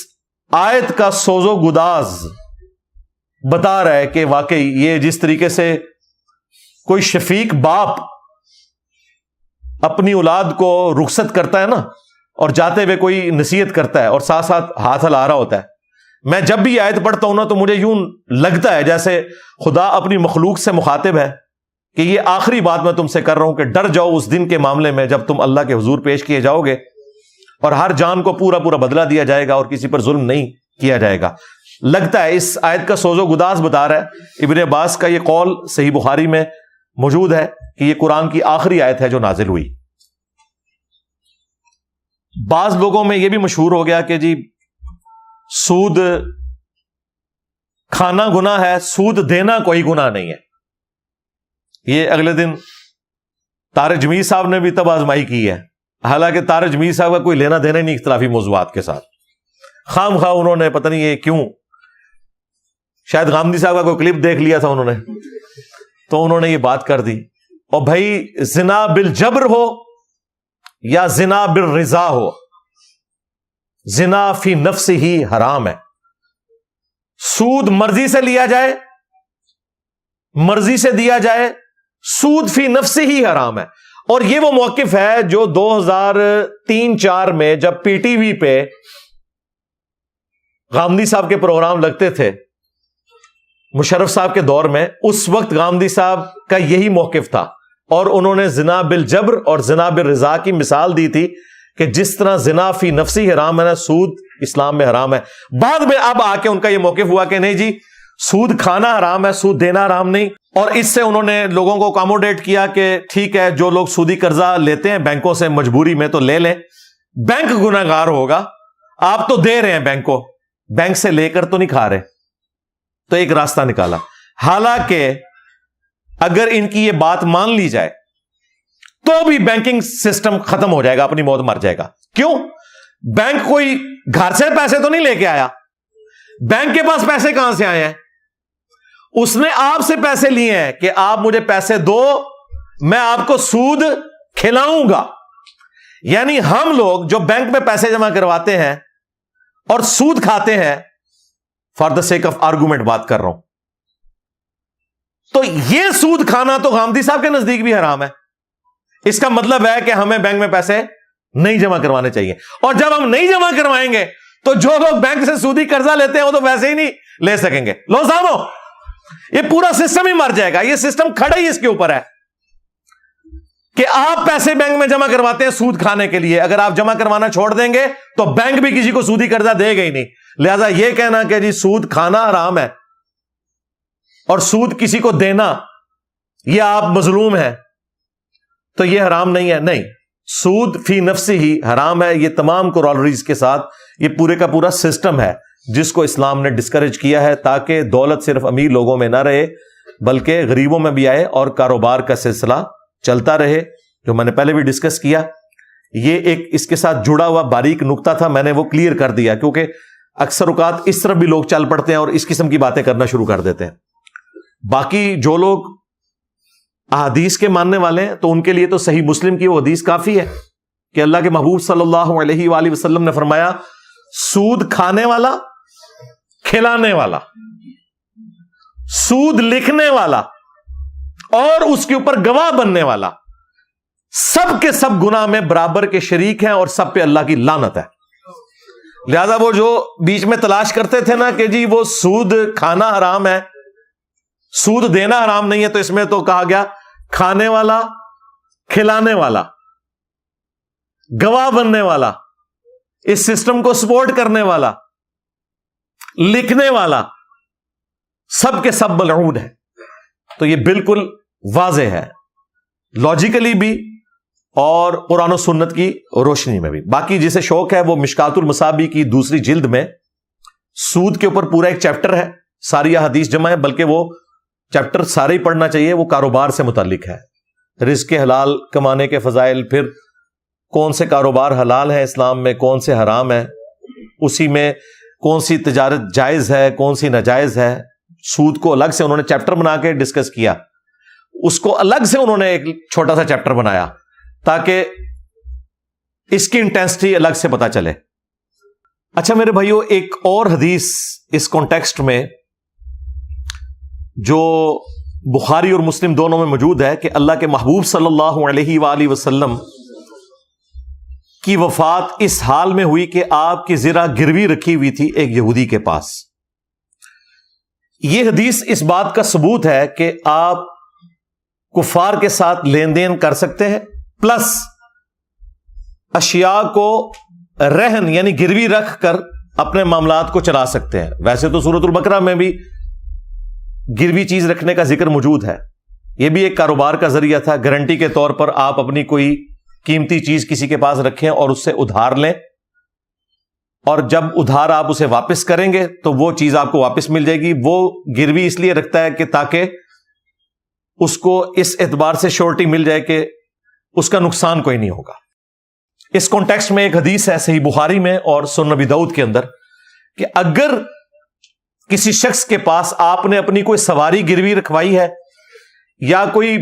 A: آیت کا سوز و گداز بتا رہا ہے کہ واقعی یہ جس طریقے سے کوئی شفیق باپ اپنی اولاد کو رخصت کرتا ہے نا اور جاتے ہوئے کوئی نصیحت کرتا ہے اور ساتھ ساتھ ہاتھ ہلا رہا ہوتا ہے، میں جب بھی آیت پڑھتا ہوں نا تو مجھے یوں لگتا ہے جیسے خدا اپنی مخلوق سے مخاطب ہے کہ یہ آخری بات میں تم سے کر رہا ہوں کہ ڈر جاؤ اس دن کے معاملے میں جب تم اللہ کے حضور پیش کیے جاؤ گے اور ہر جان کو پورا پورا بدلہ دیا جائے گا اور کسی پر ظلم نہیں کیا جائے گا۔ لگتا ہے اس آیت کا سوز و گداز بتا رہا ہے۔ ابن عباس کا یہ قول صحیح بخاری میں موجود ہے کہ یہ قرآن کی آخری آیت ہے جو نازل ہوئی۔ بعض لوگوں میں یہ بھی مشہور ہو گیا کہ جی سود کھانا گناہ ہے، سود دینا کوئی گناہ نہیں ہے۔ یہ اگلے دن طارق جمیل صاحب نے بھی تب آزمائی کی ہے، حالانکہ طارق جمیل صاحب کا کوئی لینا دینا نہیں اختلافی موضوعات کے ساتھ، خام خواہ انہوں نے پتہ نہیں یہ کیوں، شاید غامدی صاحب کا کوئی کلپ دیکھ لیا تھا انہوں نے تو انہوں نے یہ بات کر دی۔ اور بھائی زنا بالجبر ہو یا زنا بالرضا ہو، زنا فی نفس ہی حرام ہے۔ سود مرضی سے لیا جائے، مرضی سے دیا جائے، سود فی نفس ہی حرام ہے۔ اور یہ وہ موقف ہے جو 2003-04 میں جب پی ٹی وی پہ غامدی صاحب کے پروگرام لگتے تھے مشرف صاحب کے دور میں، اس وقت غامدی صاحب کا یہی موقف تھا اور انہوں نے زنا بالجبر اور زنا بالرضا کی مثال دی تھی کہ جس طرح زنا فی نفسی حرام ہے نا، سود اسلام میں حرام ہے۔ بعد میں اب آ کے ان کا یہ موقف ہوا کہ نہیں جی سود کھانا حرام ہے، سود دینا حرام نہیں، اور اس سے انہوں نے لوگوں کو اکاموڈیٹ کیا کہ ٹھیک ہے جو لوگ سودی قرضہ لیتے ہیں بینکوں سے مجبوری میں تو لے لیں، بینک گناہ گار ہوگا، آپ تو دے رہے ہیں بینک کو، بینک سے لے کر تو نہیں کھا رہے، تو ایک راستہ نکالا۔ حالانکہ اگر ان کی یہ بات مان لی جائے تو بھی بینکنگ سسٹم ختم ہو جائے گا، اپنی موت مر جائے گا۔ کیوں؟ بینک کوئی گھر سے پیسے تو نہیں لے کے آیا، بینک کے پاس پیسے کہاں سے آئے ہیں؟ اس نے آپ سے پیسے لیے ہیں کہ آپ مجھے پیسے دو، میں آپ کو سود کھلاؤں گا۔ یعنی ہم لوگ جو بینک میں پیسے جمع کرواتے ہیں اور سود کھاتے ہیں، for the sake of argument بات کر رہا ہوں، تو یہ سود کھانا تو غامدی صاحب کے نزدیک بھی حرام ہے۔ اس کا مطلب ہے کہ ہمیں بینک میں پیسے نہیں جمع کروانے چاہیے، اور جب ہم نہیں جمع کروائیں گے تو جو لوگ بینک سے سودی قرضہ لیتے ہیں وہ تو ویسے ہی نہیں لے سکیں گے۔ لو سامو، یہ پورا سسٹم ہی مر جائے گا۔ یہ سسٹم کھڑا ہی اس کے اوپر ہے کہ آپ پیسے بینک میں جمع کرواتے ہیں سود کھانے کے لیے، اگر آپ جمع کروانا چھوڑ دیں گے تو بینک بھی کسی کو سودی قرضہ دے گا ہی نہیں۔ لہذا یہ کہنا کہ جی سود کھانا حرام ہے اور سود کسی کو دینا یہ آپ مظلوم ہیں تو یہ حرام نہیں ہے، نہیں، سود فی نفسی ہی حرام ہے۔ یہ تمام کورالریز کے ساتھ یہ پورے کا پورا سسٹم ہے جس کو اسلام نے ڈسکریج کیا ہے تاکہ دولت صرف امیر لوگوں میں نہ رہے بلکہ غریبوں میں بھی آئے اور کاروبار کا سلسلہ چلتا رہے، جو میں نے پہلے بھی ڈسکس کیا۔ یہ ایک اس کے ساتھ جڑا ہوا باریک نقطہ تھا، میں نے وہ کلیئر کر دیا، کیونکہ اکثر اوقات اس طرف بھی لوگ چل پڑتے ہیں اور اس قسم کی باتیں کرنا شروع کر دیتے ہیں۔ باقی جو لوگ احادیث کے ماننے والے ہیں تو ان کے لیے تو صحیح مسلم کی وہ حدیث کافی ہے کہ اللہ کے محبوب صلی اللہ علیہ وآلہ وسلم نے فرمایا، سود کھانے والا، کھلانے والا، سود لکھنے والا اور اس کے اوپر گواہ بننے والا، سب کے سب گناہ میں برابر کے شریک ہیں اور سب پہ اللہ کی لعنت ہے۔ لہذا وہ جو بیچ میں تلاش کرتے تھے نا کہ جی وہ سود کھانا حرام ہے، سود دینا حرام نہیں ہے، تو اس میں تو کہا گیا کھانے والا، کھلانے والا، گواہ بننے والا، اس سسٹم کو سپورٹ کرنے والا، لکھنے والا، سب کے سب ملعون ہے۔ تو یہ بالکل واضح ہے لاجیکلی بھی اور قرآن و سنت کی روشنی میں بھی۔ باقی جسے شوق ہے وہ مشکات المصابیح کی دوسری جلد میں سود کے اوپر پورا ایک چیپٹر ہے، ساری احادیث جمع ہے، بلکہ وہ چیپٹر سارے ہی پڑھنا چاہیے، وہ کاروبار سے متعلق ہے، رزق حلال کمانے کے فضائل، پھر کون سے کاروبار حلال ہیں اسلام میں، کون سے حرام ہیں، اسی میں کون سی تجارت جائز ہے، کون سی ناجائز ہے۔ سود کو الگ سے انہوں نے چیپٹر بنا کے ڈسکس کیا، اس کو الگ سے انہوں نے ایک چھوٹا سا چیپٹر بنایا تاکہ اس کی انٹینسٹی الگ سے پتا چلے۔ اچھا میرے بھائیو، ایک اور حدیث اس کانٹیکسٹ میں جو بخاری اور مسلم دونوں میں موجود ہے کہ اللہ کے محبوب صلی اللہ علیہ وآلہ وسلم کی وفات اس حال میں ہوئی کہ آپ کی زرہ گروی رکھی ہوئی تھی ایک یہودی کے پاس. یہ حدیث اس بات کا ثبوت ہے کہ آپ کفار کے ساتھ لین دین کر سکتے ہیں، پلس اشیاء کو رہن یعنی گروی رکھ کر اپنے معاملات کو چلا سکتے ہیں. ویسے تو سورۃ البقرہ میں بھی گروی چیز رکھنے کا ذکر موجود ہے. یہ بھی ایک کاروبار کا ذریعہ تھا. گارنٹی کے طور پر آپ اپنی کوئی قیمتی چیز کسی کے پاس رکھیں اور اس سے ادھار لیں، اور جب ادھار آپ اسے واپس کریں گے تو وہ چیز آپ کو واپس مل جائے گی. وہ گروی اس لیے رکھتا ہے کہ تاکہ اس کو اس اعتبار سے شورٹی مل جائے کہ اس کا نقصان کوئی نہیں ہوگا. اس کانٹیکسٹ میں ایک حدیث ہے صحیح بخاری میں اور سنن نبی داؤد کے اندر کہ اگر کسی شخص کے پاس آپ نے اپنی کوئی سواری گروی رکھوائی ہے یا کوئی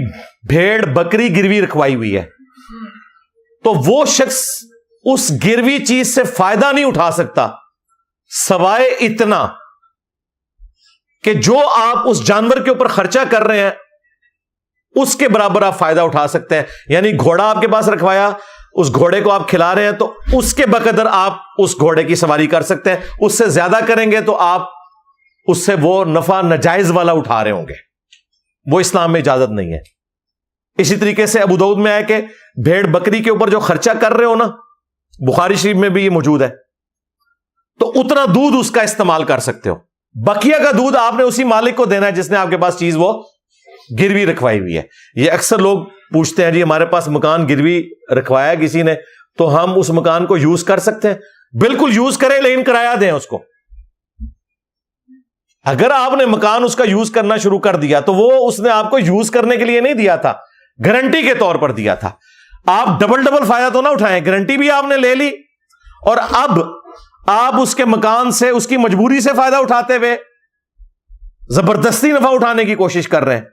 A: بھیڑ بکری گروی رکھوائی ہوئی ہے تو وہ شخص اس گروی چیز سے فائدہ نہیں اٹھا سکتا سوائے اتنا کہ جو آپ اس جانور کے اوپر خرچہ کر رہے ہیں اس کے برابر آپ فائدہ اٹھا سکتے ہیں. یعنی گھوڑا آپ کے پاس رکھوایا، اس گھوڑے کو آپ کھلا رہے ہیں تو اس کے بقدر آپ اس گھوڑے کی سواری کر سکتے ہیں. اس سے زیادہ کریں گے تو آپ اس سے وہ نفع ناجائز والا اٹھا رہے ہوں گے. وہ اسلام میں اجازت نہیں ہے. اسی طریقے سے ابو داؤد میں آیا کہ بھیڑ بکری کے اوپر جو خرچہ کر رہے ہو نا، بخاری شریف میں بھی یہ موجود ہے، تو اتنا دودھ اس کا استعمال کر سکتے ہو. بقیہ کا دودھ آپ نے اسی مالک کو دینا ہے جس نے آپ کے پاس چیز وہ گروی رکھوائی ہوئی ہے. یہ اکثر لوگ پوچھتے ہیں جی ہمارے پاس مکان گروی رکھوایا کسی نے تو ہم اس مکان کو یوز کر سکتے ہیں؟ بالکل یوز کریں، لیکن کرایہ دیں اس کو. اگر آپ نے مکان اس کا یوز کرنا شروع کر دیا تو وہ اس نے آپ کو یوز کرنے کے لیے نہیں دیا تھا، گارنٹی کے طور پر دیا تھا. آپ ڈبل فائدہ تو نہ اٹھائیں. گارنٹی بھی آپ نے لے لی اور اب آپ اس کے مکان سے اس کی مجبوری سے فائدہ اٹھاتے ہوئے زبردستی نفع اٹھانے کی کوشش کر رہے ہیں.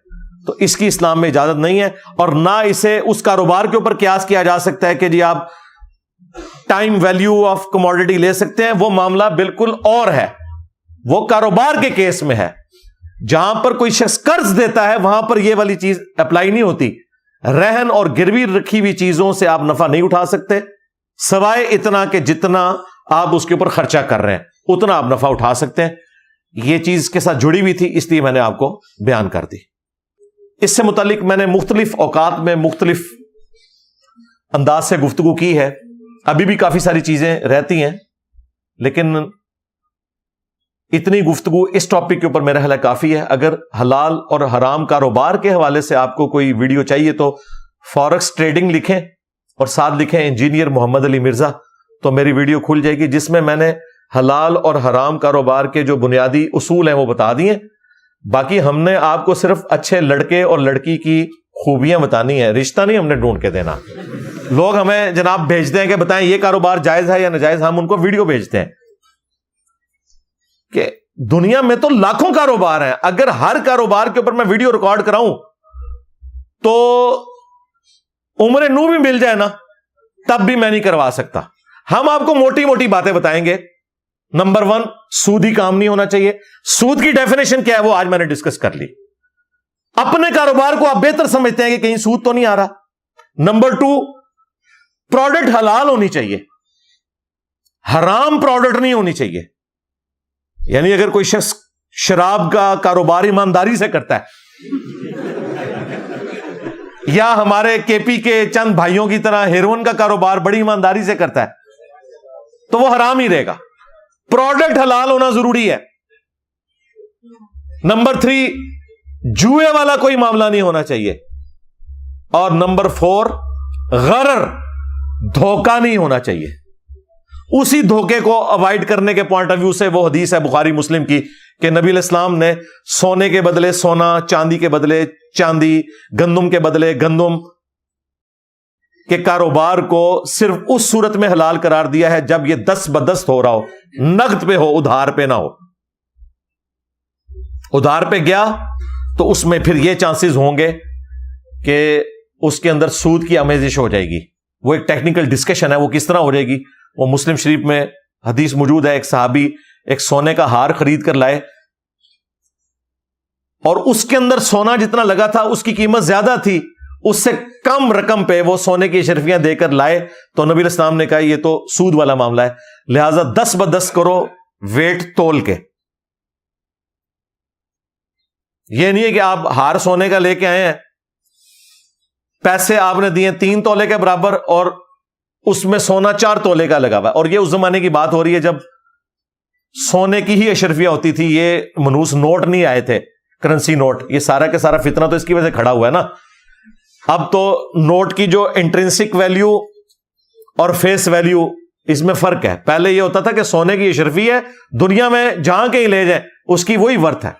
A: تو اس کی اسلام میں اجازت نہیں ہے، اور نہ اسے اس کاروبار کے اوپر قیاس کیا جا سکتا ہے کہ جی آپ ٹائم ویلیو آف کموڈٹی لے سکتے ہیں. وہ معاملہ بالکل اور ہے. وہ کاروبار کے کیس میں ہے. جہاں پر کوئی شخص قرض دیتا ہے وہاں پر یہ والی چیز اپلائی نہیں ہوتی. رہن اور گروی رکھی ہوئی چیزوں سے آپ نفع نہیں اٹھا سکتے سوائے اتنا کہ جتنا آپ اس کے اوپر خرچہ کر رہے ہیں اتنا آپ نفع اٹھا سکتے ہیں. یہ چیز کے ساتھ جڑی ہوئی تھی، اس لیے میں نے آپ کو بیان کر دی. اس سے متعلق میں نے مختلف اوقات میں مختلف انداز سے گفتگو کی ہے. ابھی بھی کافی ساری چیزیں رہتی ہیں، لیکن اتنی گفتگو اس ٹاپک کے اوپر میرا خیال کافی ہے. اگر حلال اور حرام کاروبار کے حوالے سے آپ کو کوئی ویڈیو چاہیے تو فارکس ٹریڈنگ لکھیں اور ساتھ لکھیں انجینئر محمد علی مرزا، تو میری ویڈیو کھل جائے گی جس میں میں نے حلال اور حرام کاروبار کے جو بنیادی اصول ہیں وہ بتا دیے. باقی ہم نے آپ کو صرف اچھے لڑکے اور لڑکی کی خوبیاں بتانی ہیں، رشتہ نہیں ہم نے ڈھونڈ کے دینا. لوگ ہمیں جناب بھیجتے ہیں کہ بتائیں یہ کاروبار جائز ہے یا ناجائز. ہم ان کو ویڈیو بھیجتے ہیں کہ دنیا میں تو لاکھوں کاروبار ہیں. اگر ہر کاروبار کے اوپر میں ویڈیو ریکارڈ کراؤں تو عمر نو بھی مل جائے نا تب بھی میں نہیں کروا سکتا. ہم آپ کو موٹی موٹی باتیں بتائیں گے. نمبر 1، سودی کام نہیں ہونا چاہیے. سود کی ڈیفینیشن کیا ہے وہ آج میں نے ڈسکس کر لی. اپنے کاروبار کو آپ بہتر سمجھتے ہیں کہ کہیں سود تو نہیں آ رہا. نمبر 2، پروڈکٹ حلال ہونی چاہیے، حرام پروڈکٹ نہیں ہونی چاہیے. یعنی اگر کوئی شخص شراب کا کاروبار ایمانداری سے کرتا ہے یا ہمارے کے پی کے چند بھائیوں کی طرح ہیروئن کا کاروبار بڑی ایمانداری سے کرتا ہے تو وہ حرام ہی رہے گا. پروڈکٹ حلال ہونا ضروری ہے. نمبر 3، جوئے والا کوئی معاملہ نہیں ہونا چاہیے. اور نمبر 4، غرر، دھوکہ نہیں ہونا چاہیے. اسی دھوکے کو اوائڈ کرنے کے پوائنٹ آف ویو سے وہ حدیث ہے بخاری مسلم کی کہ نبی علیہ السلام نے سونے کے بدلے سونا، چاندی کے بدلے چاندی، گندم کے بدلے گندم کے کاروبار کو صرف اس صورت میں حلال قرار دیا ہے جب یہ دست بدست ہو رہا ہو، نقد پہ ہو، ادھار پہ نہ ہو. ادھار پہ گیا تو اس میں پھر یہ چانسز ہوں گے کہ اس کے اندر سود کی آمیزش ہو جائے گی. وہ ایک ٹیکنیکل ڈسکشن ہے، وہ کس طرح ہو جائے گی. وہ مسلم شریف میں حدیث موجود ہے. ایک صحابی ایک سونے کا ہار خرید کر لائے، اور اس کے اندر سونا جتنا لگا تھا اس کی قیمت زیادہ تھی، اس سے کم رقم پہ وہ سونے کی اشرفیاں دے کر لائے، تو نبی علیہ السلام نے کہا یہ تو سود والا معاملہ ہے، لہذا 10 ب 10 کرو ویٹ تول کے. یہ نہیں ہے کہ آپ ہار سونے کا لے کے آئے ہیں، پیسے آپ نے دیے 3 تولے کے برابر اور اس میں سونا 4 تولے کا لگا ہوا ہے. اور یہ اس زمانے کی بات ہو رہی ہے جب سونے کی ہی اشرفیاں ہوتی تھی، یہ منوس نوٹ نہیں آئے تھے، کرنسی نوٹ. یہ سارا کا سارا فتنہ تو اس کی وجہ سے کھڑا ہوا ہے نا. اب تو نوٹ کی جو انٹرنسک ویلیو اور فیس ویلیو اس میں فرق ہے. پہلے یہ ہوتا تھا کہ سونے کی اشرفی ہے، دنیا میں جہاں کہیں لے جائیں اس کی وہی ورتھ ہے،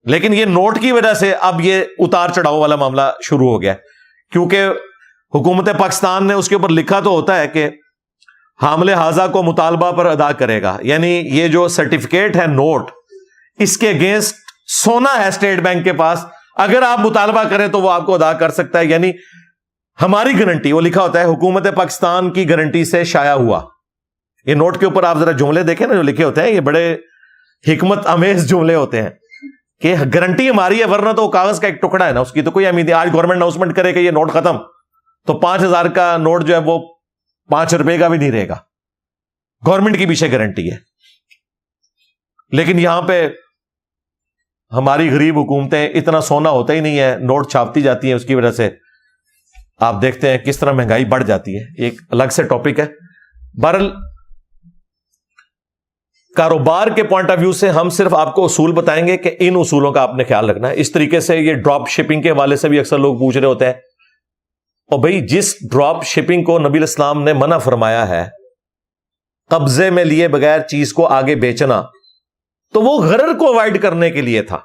A: لیکن یہ نوٹ کی وجہ سے اب یہ اتار چڑھاؤ والا معاملہ شروع ہو گیا، کیونکہ حکومت پاکستان نے اس کے اوپر لکھا تو ہوتا ہے کہ حامل حاضہ کو مطالبہ پر ادا کرے گا، یعنی یہ جو سرٹیفکیٹ ہے نوٹ، اس کے اگینسٹ سونا ہے اسٹیٹ بینک کے پاس، اگر آپ مطالبہ کریں تو وہ آپ کو ادا کر سکتا ہے. یعنی ہماری گارنٹی، وہ لکھا ہوتا ہے حکومت پاکستان کی گارنٹی سے شائع ہوا. یہ نوٹ کے اوپر آپ ذرا جملے دیکھیں نا جو لکھے ہوتے ہیں، یہ بڑے حکمت امیز جملے ہوتے ہیں کہ گارنٹی ہماری ہے، ورنہ تو کاغذ کا ایک ٹکڑا ہے نا، اس کی تو کوئی اہمیت نہیں. آج گورنمنٹ اناؤنسمنٹ کرے کہ یہ نوٹ ختم، تو 5000 کا نوٹ جو ہے وہ 5 روپے کا بھی نہیں رہے گا، گورنمنٹ کی پیچھے گارنٹی ہے. لیکن یہاں پہ ہماری غریب حکومتیں، اتنا سونا ہوتا ہی نہیں ہے، نوٹ چھاپتی جاتی ہیں، اس کی وجہ سے آپ دیکھتے ہیں کس طرح مہنگائی بڑھ جاتی ہے. ایک الگ سے ٹاپک ہے. بہرحال کاروبار کے پوائنٹ آف ویو سے ہم صرف آپ کو اصول بتائیں گے کہ ان اصولوں کا آپ نے خیال رکھنا ہے. اس طریقے سے یہ ڈراپ شپنگ کے حوالے سے بھی اکثر لوگ پوچھ رہے ہوتے ہیں، اور بھائی جس ڈراپ شپنگ کو نبی علیہ السلام نے منع فرمایا ہے، قبضے میں لیے بغیر چیز کو آگے بیچنا، تو وہ غرر کو اوائڈ کرنے کے لیے تھا.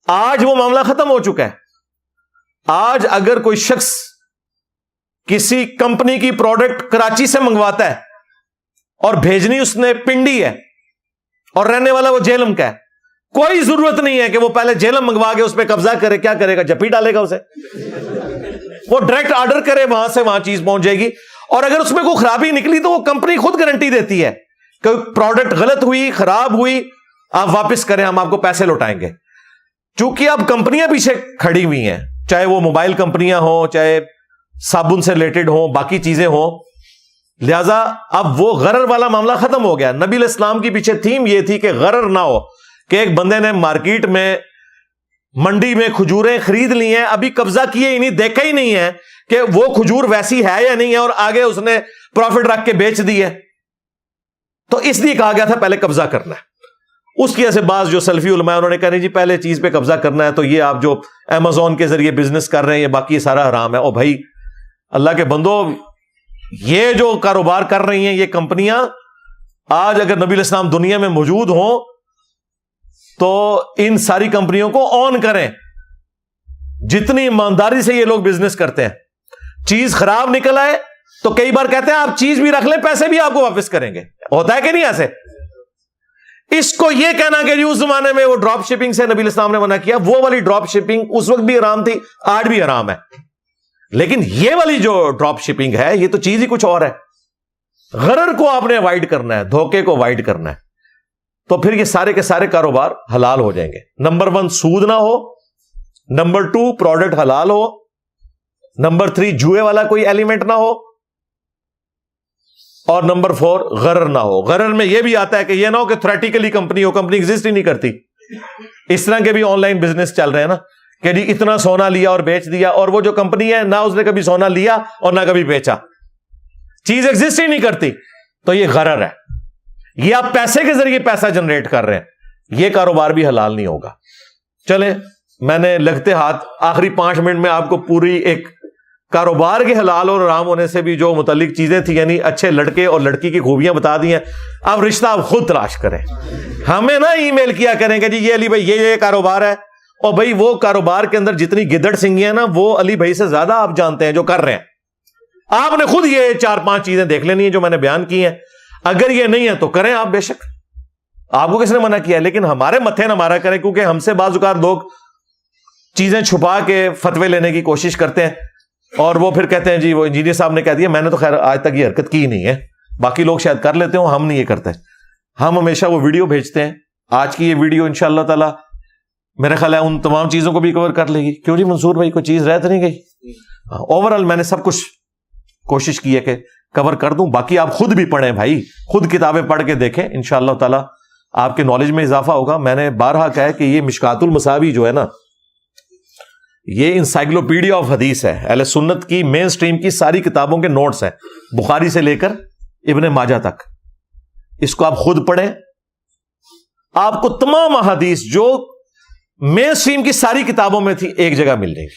A: آج وہ معاملہ ختم ہو چکا ہے. آج اگر کوئی شخص کسی کمپنی کی پروڈکٹ کراچی سے منگواتا ہے اور بھیجنی اس نے پنڈی ہے اور رہنے والا وہ جہلم کا ہے، کوئی ضرورت نہیں ہے کہ وہ پہلے جہلم منگوا کے اس پہ قبضہ کرے. کیا کرے گا؟ جپی ڈالے گا اسے. وہ ڈائریکٹ آرڈر کرے، وہاں سے وہاں چیز پہنچ جائے گی. اور اگر اس میں کوئی خرابی نکلی تو وہ کمپنی خود گارنٹی دیتی ہے کہ پروڈکٹ غلط ہوئی، خراب ہوئی، آپ واپس کریں، ہم آپ کو پیسے لوٹائیں گے. چونکہ اب کمپنیاں پیچھے کھڑی ہوئی ہیں، چاہے وہ موبائل کمپنیاں ہوں، چاہے صابن سے ریلیٹڈ ہوں، باقی چیزیں ہوں، لہذا اب وہ غرر والا معاملہ ختم ہو گیا. نبی علیہ السلام کی پیچھے تھیم یہ تھی کہ غرر نہ ہو، کہ ایک بندے نے مارکیٹ میں، منڈی میں کھجوریں خرید لی ہیں، ابھی قبضہ کیے ہی نہیں، دیکھا ہی نہیں ہے کہ وہ کھجور ویسی ہے یا نہیں ہے، اور آگے اس نے پروفٹ رکھ کے بیچ دی ہے. تو اس لیے کہا گیا تھا پہلے قبضہ کرنا ہے. اس کی وجہ سے بعض جو سلفی علماء انہوں نے کہا نہیں جی پہلے چیز پہ قبضہ کرنا ہے، تو یہ آپ جو امیزون کے ذریعے بزنس کر رہے ہیں، یہ باقی سارا حرام ہے. او بھائی اللہ کے بندو، یہ جو کاروبار کر رہی ہیں یہ کمپنیاں، آج اگر نبی علیہ السلام دنیا میں موجود ہوں تو ان ساری کمپنیوں کو آن کریں. جتنی ایمانداری سے یہ لوگ بزنس کرتے ہیں، چیز خراب نکل آئے تو کئی بار کہتے ہیں آپ چیز بھی رکھ لیں، پیسے بھی آپ کو واپس کریں گے. ہوتا ہے کہ نہیں ایسے؟ اس کو یہ کہنا کہ اس زمانے میں وہ ڈراپ شپنگ سے نبی علیہ السلام نے منع کیا، وہ والی ڈراپ شپنگ اس وقت بھی حرام تھی، آج بھی حرام ہے. لیکن یہ والی جو ڈراپ شپنگ ہے یہ تو چیز ہی کچھ اور ہے. غرر کو آپ نے اوائڈ کرنا ہے، دھوکے کو اوائڈ کرنا ہے، تو پھر یہ سارے کے سارے کاروبار حلال ہو جائیں گے. نمبر 1 سود نہ ہو، نمبر 2 پروڈکٹ حلال ہو، نمبر 3 جوئے والا کوئی ایلیمنٹ نہ ہو، اور نمبر 4 غرر نہ ہو. غرر میں یہ بھی آتا ہے کہ یہ نہ ہو کہ تھریٹیکلی کمپنی ہو، کمپنی ایگزسٹ ہی نہیں کرتی. اس طرح کے بھی آن لائن بزنس چل رہے ہیں نا، کہ جی اتنا سونا لیا اور بیچ دیا، اور وہ جو کمپنی ہے نہ اس نے کبھی سونا لیا اور نہ کبھی بیچا، چیز ایگزسٹ ہی نہیں کرتی. تو یہ غرر ہے. یہ آپ پیسے کے ذریعے پیسہ جنریٹ کر رہے ہیں، یہ کاروبار بھی حلال نہیں ہوگا. چلیں، میں نے لگتے ہاتھ آخری 5 منٹ میں آپ کو پوری ایک کاروبار کے حلال اور حرام ہونے سے بھی جو متعلق چیزیں تھیں، یعنی اچھے لڑکے اور لڑکی کی خوبیاں بتا دی ہیں. اب رشتہ آپ خود تلاش کریں، ہمیں نہ ای میل کیا کریں کہ جی یہ علی بھائی یہ کاروبار ہے، اور بھائی وہ کاروبار کے اندر جتنی گدڑ سنگیاں نا وہ علی بھائی سے زیادہ آپ جانتے ہیں جو کر رہے ہیں. آپ نے خود یہ 4-5 چیزیں دیکھ لینی ہیں جو میں نے بیان کی ہیں. اگر یہ نہیں ہے تو کریں آپ، بے شک، آپ کو کس نے منع کیا؟ لیکن ہمارے متھے نہ مارا کریں، کیونکہ ہم سے بعض اوقات لوگ چیزیں چھپا کے فتوے لینے کی کوشش کرتے ہیں، اور وہ پھر کہتے ہیں جی وہ انجینئر صاحب نے کہہ دیا. میں نے تو خیر آج تک یہ حرکت کی نہیں ہے، باقی لوگ شاید کر لیتے ہوں، ہم نہیں یہ کرتے. ہم ہمیشہ وہ ویڈیو بھیجتے ہیں آج کی یہ ویڈیو انشاءاللہ تعالی میرا خیال ہے ان تمام چیزوں کو بھی کور کر لے گی. کیوں جی منصور بھائی کوئی چیز رہ تو نہیں گئی؟ اوورآل میں نے سب کچھ کوشش کی ہے کہ کور کر دوں. باقی آپ خود بھی پڑھیں بھائی, خود کتابیں پڑھ کے دیکھیں, انشاءاللہ تعالی آپ کے نالج میں اضافہ ہوگا. میں نے بارہا کہا ہے کہ یہ مشکات المصابیح جو ہے نا, یہ انسائکلوپیڈیا آف حدیث ہے. اہل سنت کی مین سٹریم کی ساری کتابوں کے نوٹس ہیں, بخاری سے لے کر ابن ماجہ تک. اس کو آپ خود پڑھیں, آپ کو تمام احادیث جو مین سٹریم کی ساری کتابوں میں تھی ایک جگہ مل جائے گی.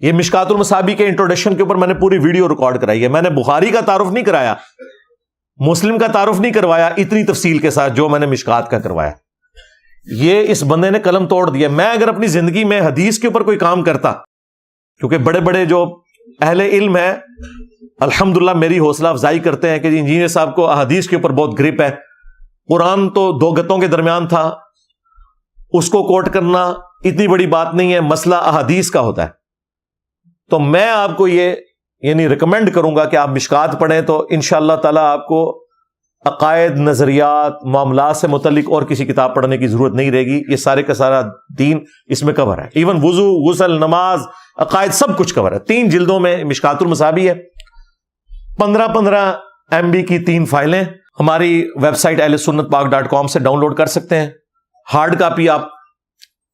A: یہ مشکات المصابیح کے انٹروڈکشن کے اوپر میں نے پوری ویڈیو ریکارڈ کرائی ہے. میں نے بخاری کا تعارف نہیں کرایا, مسلم کا تعارف نہیں کروایا اتنی تفصیل کے ساتھ جو میں نے مشکات کا کروایا. یہ اس بندے نے قلم توڑ دیا. میں اگر اپنی زندگی میں حدیث کے اوپر کوئی کام کرتا, کیونکہ بڑے بڑے جو اہل علم ہیں الحمدللہ میری حوصلہ افزائی کرتے ہیں کہ جی انجینئر صاحب کو احادیث کے اوپر بہت گرپ ہے, قرآن تو دو گتوں کے درمیان تھا, اس کو کوٹ کرنا اتنی بڑی بات نہیں ہے, مسئلہ احادیث کا ہوتا ہے. تو میں آپ کو یہ یعنی ریکمینڈ کروں گا کہ آپ مشکات پڑھیں, تو انشاءاللہ تعالی آپ کو عقائد, نظریات, معاملات سے متعلق اور کسی کتاب پڑھنے کی ضرورت نہیں رہے گی. یہ سارے کا سارا دین اس میں کور ہے. ایون وضو, غسل, نماز, عقائد سب کچھ کور ہے. 3 جلدوں میں مشکات المصابیح ہے. 15 MB کی 3 فائلیں ہماری ویب سائٹ ahlsunnatpak.com سے ڈاؤن لوڈ کر سکتے ہیں. ہارڈ کاپی آپ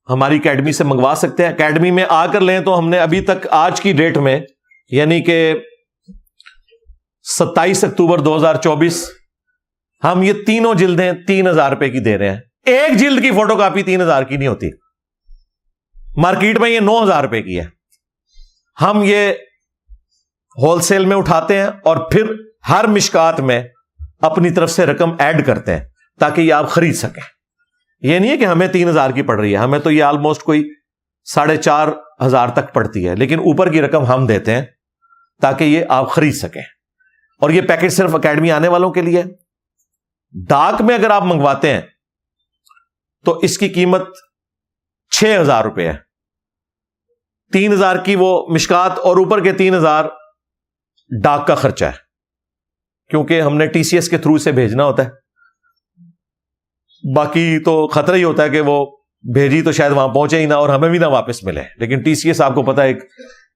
A: ہماری اکیڈمی سے منگوا سکتے ہیں. اکیڈمی میں آ کر لیں تو ہم نے ابھی تک آج کی ڈیٹ میں یعنی کہ 27 اکتوبر 2024 ہم یہ تینوں جلدیں 3000 روپے کی دے رہے ہیں. ایک جلد کی فوٹو کاپی 3000 کی نہیں ہوتی, مارکیٹ میں یہ 9000 روپے کی ہے. ہم یہ ہول سیل میں اٹھاتے ہیں اور پھر ہر مشکات میں اپنی طرف سے رقم ایڈ کرتے ہیں تاکہ یہ آپ خرید سکیں. یہ نہیں ہے کہ ہمیں 3000 کی پڑ رہی ہے, ہمیں تو یہ آلموسٹ کوئی 4500 تک پڑتی ہے, لیکن اوپر کی رقم ہم دیتے ہیں تاکہ یہ آپ خرید سکیں. اور یہ پیکج صرف اکیڈمی آنے والوں کے لیے. ڈاک میں اگر آپ منگواتے ہیں تو اس کی قیمت 6000 روپے ہے. 3000 کی وہ مشکات اور اوپر کے 3000 ڈاک کا خرچہ ہے, کیونکہ ہم نے TCS کے تھرو سے بھیجنا ہوتا ہے. باقی تو خطرہ ہی ہوتا ہے کہ وہ بھیجی تو شاید وہاں پہنچے ہی نہ اور ہمیں بھی نہ واپس ملے. لیکن TCS آپ کو پتا ہے ایک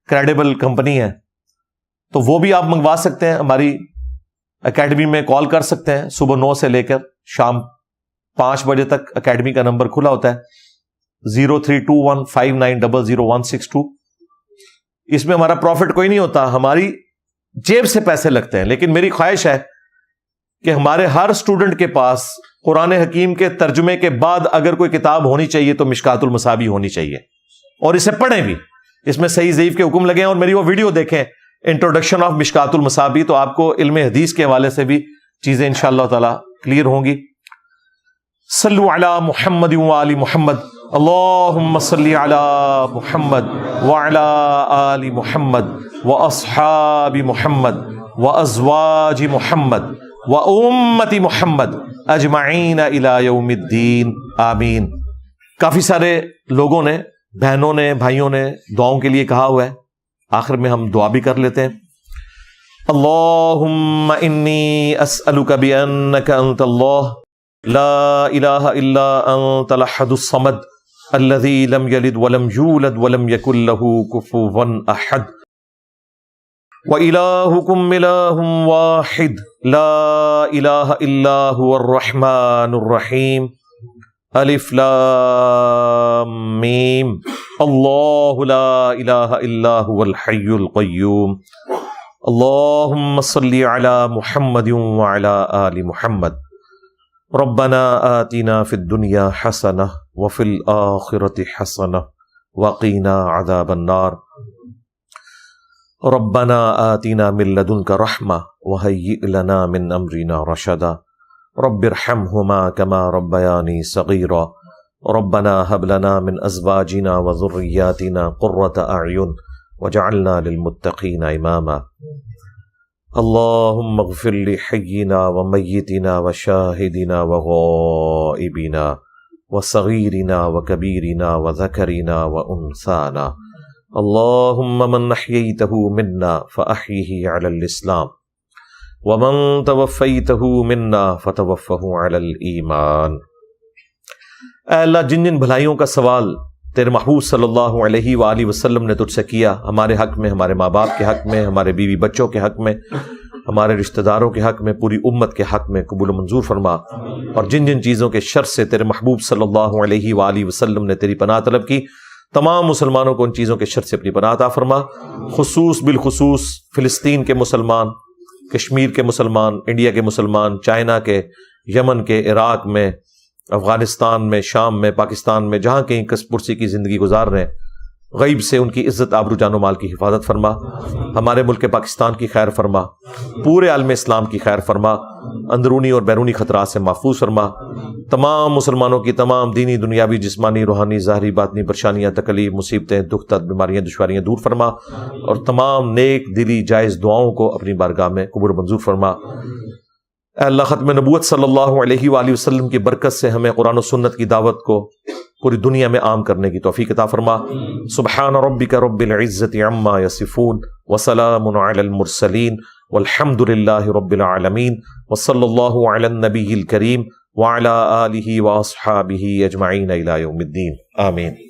A: کریڈیبل کمپنی ہے, تو وہ بھی آپ منگوا سکتے ہیں. ہماری اکیڈمی میں کال کر سکتے ہیں. صبح 9 سے لے کر شام 5 بجے تک اکیڈمی کا نمبر کھلا ہوتا ہے 032159000162. اس میں ہمارا پروفٹ کوئی نہیں ہوتا, ہماری جیب سے پیسے لگتے ہیں. لیکن میری خواہش ہے کہ ہمارے ہر اسٹوڈنٹ کے پاس قرآن حکیم کے ترجمے کے بعد اگر کوئی کتاب ہونی چاہیے تو مشکات المصابیح ہونی چاہیے, اور اسے پڑھیں بھی. اس میں صحیح ضعیف کے حکم لگے ہیں, اور میری وہ ویڈیو دیکھیں انٹروڈکشن آف مشکات المصابیح, تو آپ کو علم حدیث کے حوالے سے بھی چیزیں انشاءاللہ تعالی کلیئر ہوں گی. صلو علی محمد وآل محمد, اللہم صلی علی محمد وعلی آل محمد واصحاب محمد وازواج محمد وامت محمد اجمعین الی یوم الدین, آمین. کافی سارے لوگوں نے, بہنوں نے, بھائیوں نے دعاؤں کے لیے کہا ہوا ہے. آخر میں ہم دعا بھی کر لیتے ہیں. اللہم انی اسألک بانک انت اللہ لا الہ الا انت الاحد الصمد الذی لم یلد ولم یولد ولم یکن له کفوا احد وَإِلَٰهُكُمْ إِلَٰهٌ وَاحِدٌ لَا إِلَٰهَ إِلَّا هُوَ الرَّحْمَٰنُ الرَّحِيمُ الف لام میم اللہ لا الہ الا هو الحی القیوم اللہم صلی علی محمد وعلی آل محمد ربنا آتنا فی الدنیا حسنہ وفی الآخرة حسنہ وقینا عذاب النار ربنا آتنا من لدنک رحمہ وہیئ لنا من امرنا رشدا رب ارحمہما کما ربیانی صغیرا ربنا هب لنا من ازواجنا وذریاتنا قرۃ اعین وجعلنا للمتقین اماما اللہم اغفر لحینا ومیتنا وشاہدنا وغائبنا وصغیرنا وکبیرنا وذکرنا وانثانا اللہم من احییتہ منا فاحیہ علی الاسلام ومن توفیتہ منا فتوفہ علی الایمان اے اللہ جن جن بھلائیوں کا سوال تیرے محبوب صلی اللہ علیہ وآلہ وسلم نے تجھ سے کیا، ہمارے حق میں، ہمارے ماں باپ کے حق میں، ہمارے بیوی بچوں کے حق میں، ہمارے رشتہ داروں کے حق میں، پوری امت کے حق میں قبول و منظور فرما، اور جن جن چیزوں کے شر سے تیرے محبوب صلی اللہ علیہ وآلہ وسلم نے تیری پناہ طلب کی، تمام مسلمانوں کو ان چیزوں کے شر سے اپنی پناہ عطا فرما، بالخصوص فلسطین کے مسلمان، کشمیر کے مسلمان، انڈیا کے مسلمان، چائنا کے، یمن کے، عراق میں، افغانستان میں، شام میں، پاکستان میں، جہاں کہیں کس پرسی کی زندگی گزار رہے ہیں، غیب سے ان کی عزت، آبرو، جان و مال کی حفاظت فرما، ہمارے ملک پاکستان کی خیر فرما، پورے عالم اسلام کی خیر فرما، اندرونی اور بیرونی خطرات سے محفوظ فرما، تمام مسلمانوں کی تمام دینی، دنیاوی، جسمانی، روحانی، ظاہری، باطنی پریشانیاں، تکلیف، مصیبتیں، دکھ درد، بیماریاں، دشواریاں دور فرما، اور تمام نیک دلی جائز دعاؤں کو اپنی بارگاہ میں قبول منظور فرما۔ اے اللہ ختم نبوت صلی اللہ علیہ وآلہ وسلم کی برکت سے ہمیں قرآن و سنت کی دعوت کو پوری دنیا میں عام کرنے کی توفیق عطا فرما۔ سبحان ربک رب العزت عما یصفون وسلام علی المرسلین والحمد للہ رب العالمین وصلی اللہ علی النبی الکریم وعلی آلہ واصحابہ اجمعین الی یوم الدین، آمین۔